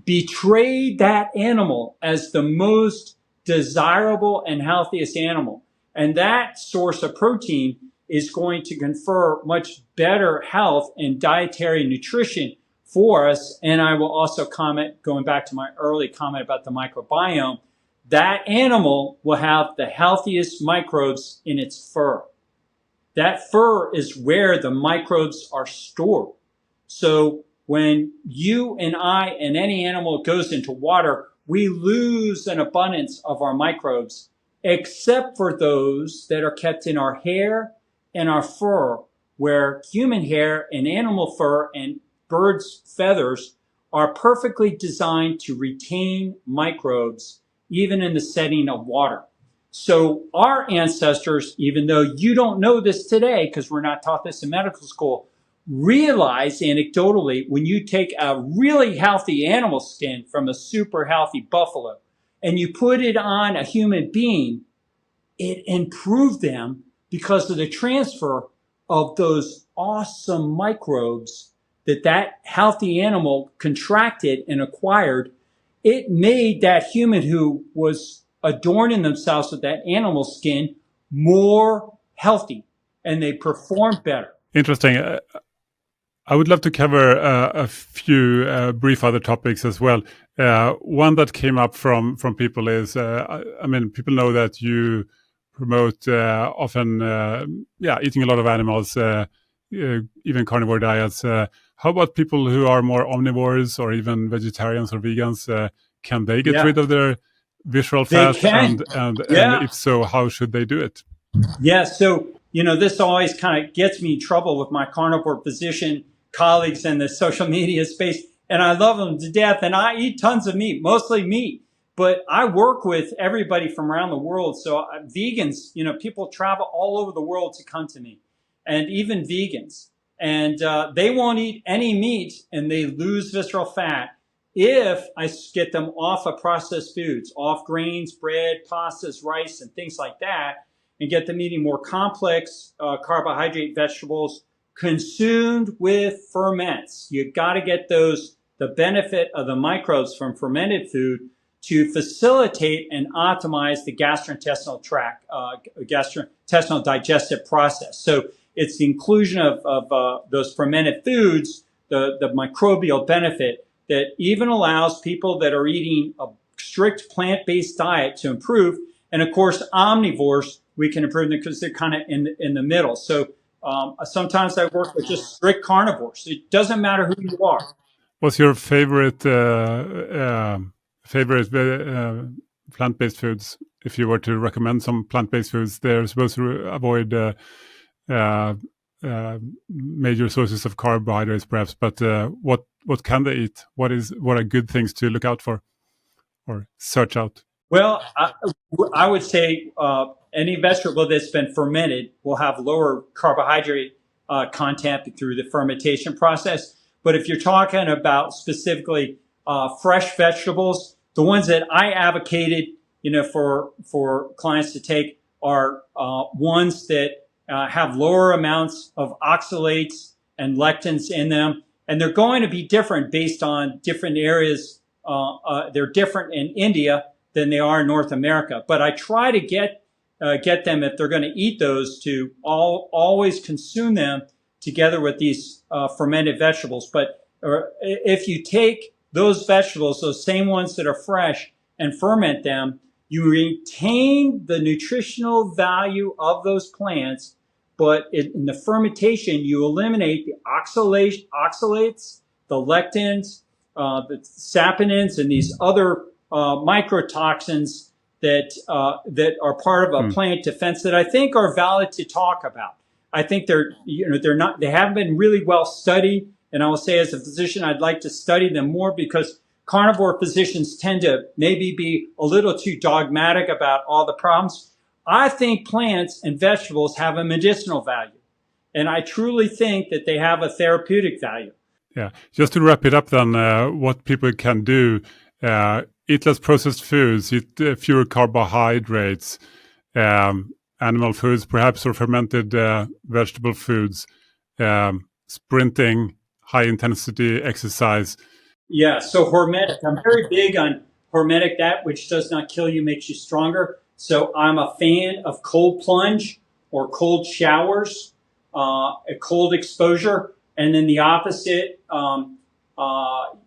betrayed that animal as the most desirable and healthiest animal. And that source of protein is going to confer much better health and dietary nutrition for us. And I will also comment, going back to my early comment about the microbiome, that animal will have the healthiest microbes in its fur. That fur is where the microbes are stored. So when you and I and any animal goes into water, we lose an abundance of our microbes, except for those that are kept in our hair and our fur, where human hair and animal fur and birds' feathers are perfectly designed to retain microbes, even in the setting of water. So our ancestors, even though you don't know this today, because we're not taught this in medical school, realize anecdotally when you take a really healthy animal skin from a super healthy buffalo and you put it on a human being, it improved them because of the transfer of those awesome microbes that healthy animal contracted and acquired. It made that human who was adorning themselves with that animal skin more healthy, and they performed better. Interesting. I would love to cover a few brief other topics as well. One that came up from people is, people know that you promote often, eating a lot of animals, even carnivore diets. How about people who are more omnivores or even vegetarians or vegans? Can they get rid of their visceral fat? And if so, how should they do it? Yeah, so this always kind of gets me in trouble with my carnivore physician colleagues in the social media space, and I love them to death. And I eat tons of meat, mostly meat, but I work with everybody from around the world. So vegans, people travel all over the world to come to me, and even vegans, and they won't eat any meat, and they lose visceral fat if I get them off of processed foods, off grains, bread, pastas, rice, and things like that, and get them eating more complex carbohydrate vegetables consumed with ferments. You got to get the benefit of the microbes from fermented food to facilitate and optimize the gastrointestinal tract, gastrointestinal digestive process. So it's the inclusion of those fermented foods, the microbial benefit that even allows people that are eating a strict plant-based diet to improve. And of course, omnivores, we can improve them because they're kind of in the middle. So sometimes I work with just strict carnivores. It doesn't matter who you are. What's your favorite plant-based foods? If you were to recommend some plant-based foods, they're supposed to avoid major sources of carbohydrates, perhaps. But what can they eat? What are good things to look out for or search out? Well, I would say any vegetable that's been fermented will have lower carbohydrate content through the fermentation process. But if you're talking about specifically fresh vegetables, the ones that I advocated, for clients to take are ones that have lower amounts of oxalates and lectins in them, and they're going to be different based on different areas. They're different in India than they are in North America. But I try to get them, if they're going to eat those, to always consume them together with these fermented vegetables. But if you take those vegetables, those same ones that are fresh, and ferment them, you retain the nutritional value of those plants, but in the fermentation, you eliminate the oxalates, the lectins, the saponins, and these other microtoxins that are part of a plant defense that I think are valid to talk about. I think they haven't been really well studied, and I will say as a physician, I'd like to study them more because carnivore physicians tend to maybe be a little too dogmatic about all the problems. I think plants and vegetables have a medicinal value, and I truly think that they have a therapeutic value. Yeah, just to wrap it up then, what people can do, eat less processed foods, eat fewer carbohydrates, animal foods perhaps, or fermented vegetable foods, sprinting, high-intensity exercise. Yeah, so hormetic. I'm very big on hormetic, that which does not kill you makes you stronger. So I'm a fan of cold plunge or cold showers, a cold exposure, and then the opposite,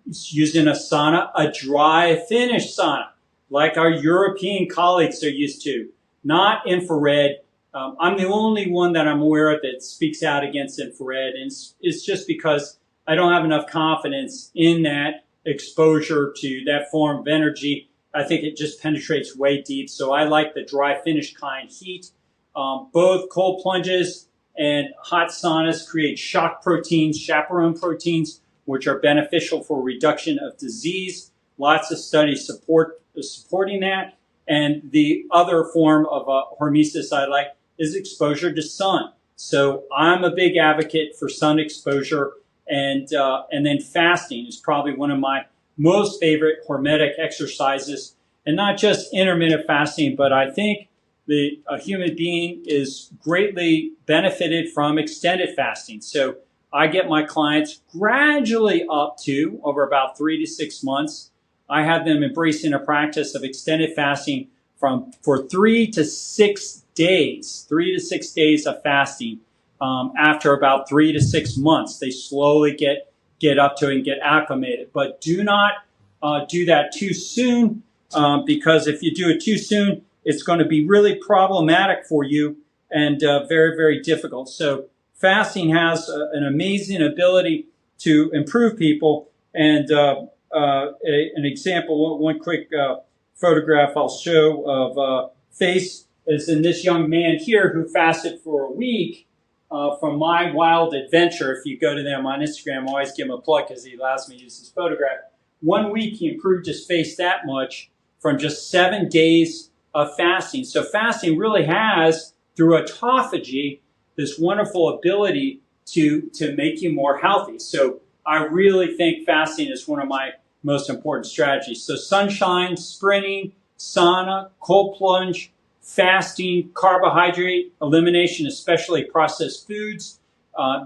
using a sauna, a dry finish sauna, like our European colleagues are used to, not infrared. I'm the only one that I'm aware of that speaks out against infrared, and it's just because I don't have enough confidence in that exposure to that form of energy. I think it just penetrates way deep. So I like the dry finish kind heat. Both cold plunges and hot saunas create shock proteins, chaperone proteins, which are beneficial for reduction of disease. Lots of studies supporting that. And the other form of hormesis I like is exposure to sun. So I'm a big advocate for sun exposure. And then fasting is probably one of my most favorite hormetic exercises, and not just intermittent fasting, but I think a human being is greatly benefited from extended fasting. So I get my clients gradually up to, over about 3 to 6 months, I have them embracing a practice of extended fasting for 3 to 6 days, 3 to 6 days of fasting. After about 3 to 6 months, they slowly get up to it and get acclimated. But do not do that too soon, because if you do it too soon, it's going to be really problematic for you and very, very difficult. So fasting has an amazing ability to improve people. And an example, one quick photograph I'll show of face is in this young man here who fasted for a week from My Wild Adventure. If you go to them on Instagram, I always give him a plug because he allows me to use his photograph. 1 week, he improved his face that much from just 7 days of fasting. So fasting really has, through autophagy, this wonderful ability to make you more healthy. So I really think fasting is one of my most important strategies. So sunshine, sprinting, sauna, cold plunge, fasting, carbohydrate elimination, especially processed foods,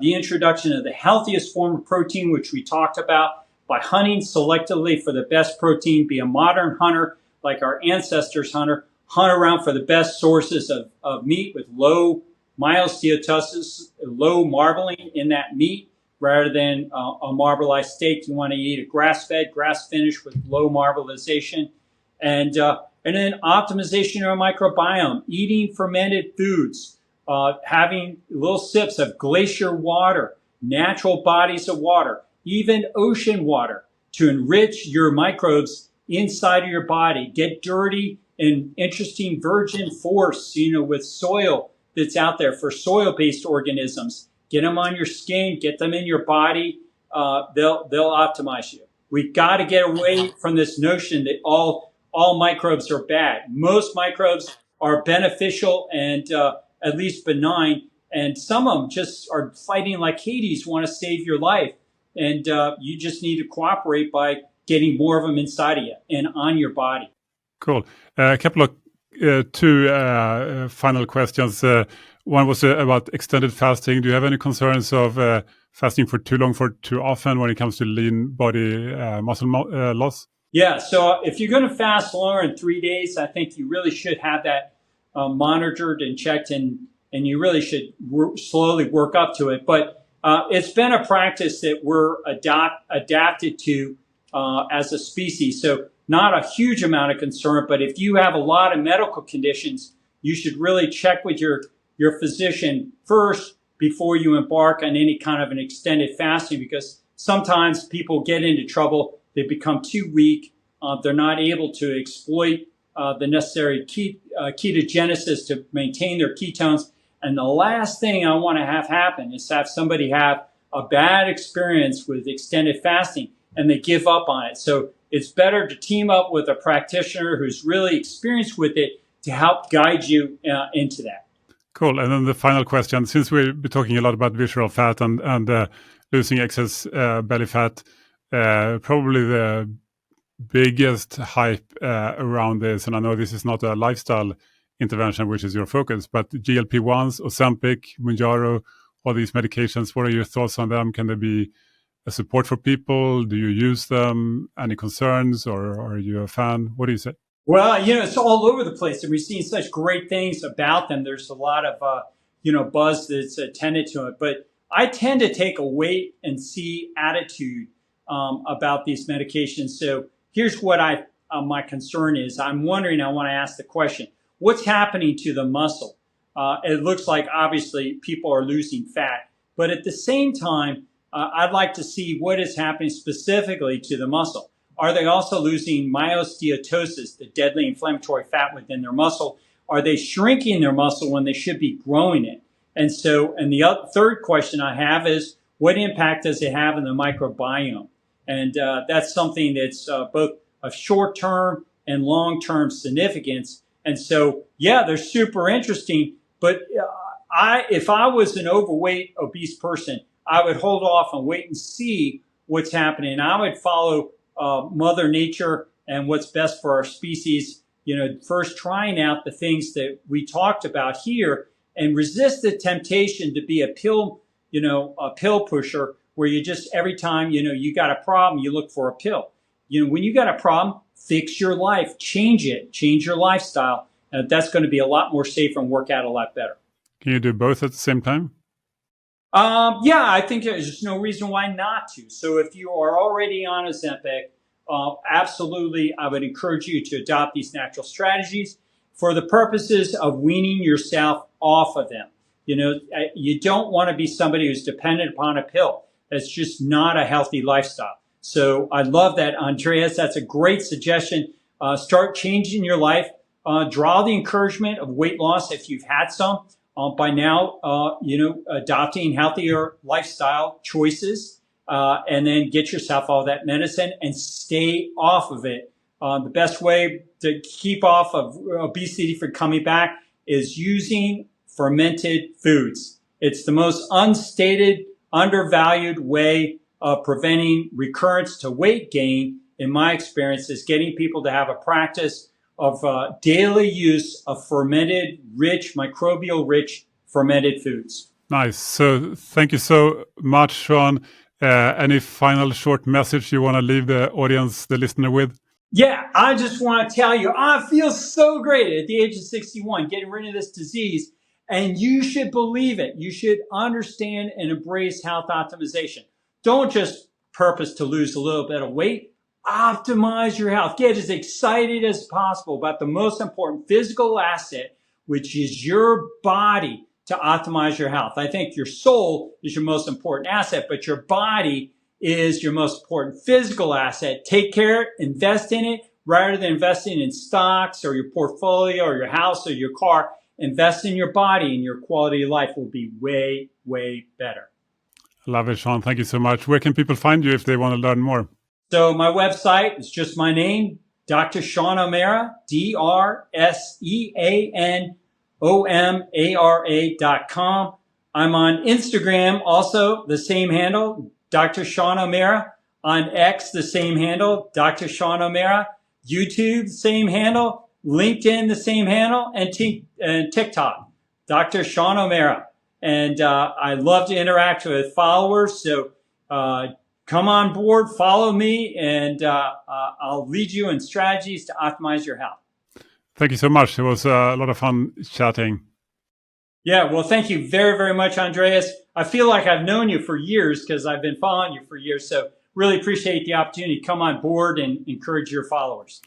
the introduction of the healthiest form of protein, which we talked about, by hunting selectively for the best protein, be a modern hunter like our ancestors hunt around for the best sources of meat with low steatosis, low marbling in that meat, rather than a marbleized steak. You want to eat a grass-fed, grass-finished with low marbleization. And then optimization of your microbiome, eating fermented foods, having little sips of glacier water, natural bodies of water, even ocean water to enrich your microbes inside of your body. Get dirty in interesting virgin force, with soil that's out there for soil-based organisms. Get them on your skin, get them in your body. They'll optimize you. We've got to get away from this notion that all microbes are bad. Most microbes are beneficial and at least benign, and some of them just are fighting like Hades, want to save your life. And you just need to cooperate by getting more of them inside of you and on your body. Cool. A couple of two final questions. One was about extended fasting. Do you have any concerns of fasting for too long, for too often when it comes to lean body muscle loss? Yeah, so if you're going to fast longer than 3 days, I think you really should have that monitored and checked, and you really should slowly work up to it. But it's been a practice that we're adapted to as a species. So not a huge amount of concern, but if you have a lot of medical conditions, you should really check with your physician first before you embark on any kind of an extended fasting, because sometimes people get into trouble. They become too weak. They're not able to exploit the necessary ketogenesis to maintain their ketones. And the last thing I want to have happen is have somebody have a bad experience with extended fasting and they give up on it. So it's better to team up with a practitioner who's really experienced with it to help guide you into that. Cool. And then the final question, since we've been talking a lot about visceral fat and losing excess belly fat, probably the biggest hype around this, and I know this is not a lifestyle intervention, which is your focus, but GLP-1s, Ozempic, Mounjaro, all these medications, what are your thoughts on them? Can they be a support for people? Do you use them? Any concerns, or are you a fan? What do you say? Well, it's all over the place, and we've seen such great things about them. There's a lot of, buzz that's attended to it, but I tend to take a wait and see attitude about these medications. So here's what my concern is. I want to ask the question, what's happening to the muscle? It looks like obviously people are losing fat, but at the same time, I'd like to see what is happening specifically to the muscle. Are they also losing steatosis, the deadly inflammatory fat within their muscle? Are they shrinking their muscle when they should be growing it? And the third question I have is, what impact does it have on the microbiome? And that's something that's both of short-term and long-term significance. And so, they're super interesting. But if I was an overweight, obese person, I would hold off and wait and see what's happening. I would follow Mother Nature and what's best for our species. First trying out the things that we talked about here, and resist the temptation to be a pill pusher, where you just every time you got a problem, you look for a pill. When you got a problem, fix your life, change your lifestyle, and that's going to be a lot more safer and work out a lot better. Can you do both at the same time? I think there's no reason why not to. So if you are already on Ozempic, absolutely, I would encourage you to adopt these natural strategies for the purposes of weaning yourself off of them. You don't want to be somebody who's dependent upon a pill. That's just not a healthy lifestyle. So I love that, Andreas. That's a great suggestion. Start changing your life. draw the encouragement of weight loss if you've had some. By now, adopting healthier lifestyle choices, and then get yourself all that medicine and stay off of it. The best way to keep off of obesity from coming back is using fermented foods. It's the most unstated, undervalued way of preventing recurrence to weight gain, in my experience, is getting people to have a practice of daily use of fermented, microbial-rich fermented foods. Nice. So thank you so much, Sean. Any final short message you want to leave the audience, the listener with? Yeah, I just want to tell you, I feel so great at the age of 61, getting rid of this disease. And you should believe it. You should understand and embrace health optimization. Don't just purpose to lose a little bit of weight. Optimize your health. Get as excited as possible about the most important physical asset, which is your body, to optimize your health. I think your soul is your most important asset, but your body is your most important physical asset. Take care, invest in it, rather than investing in stocks or your portfolio or your house or your car. Invest in your body, and your quality of life will be way, way better. Love it, Sean. Thank you so much. Where can people find you if they want to learn more? So my website is just my name, Dr. Sean O'Mara, DrSeanomara.com. I'm on Instagram, also the same handle, Dr. Sean O'Mara. On X, the same handle, Dr. Sean O'Mara. YouTube, same handle. LinkedIn, the same handle. And TikTok, Dr. Sean O'Mara. And I love to interact with followers. So come on board, follow me, and I'll lead you in strategies to optimize your health. Thank you so much. It was a lot of fun chatting. Yeah, well, thank you very, very much, Andreas. I feel like I've known you for years because I've been following you for years. So really appreciate the opportunity to come on board and encourage your followers.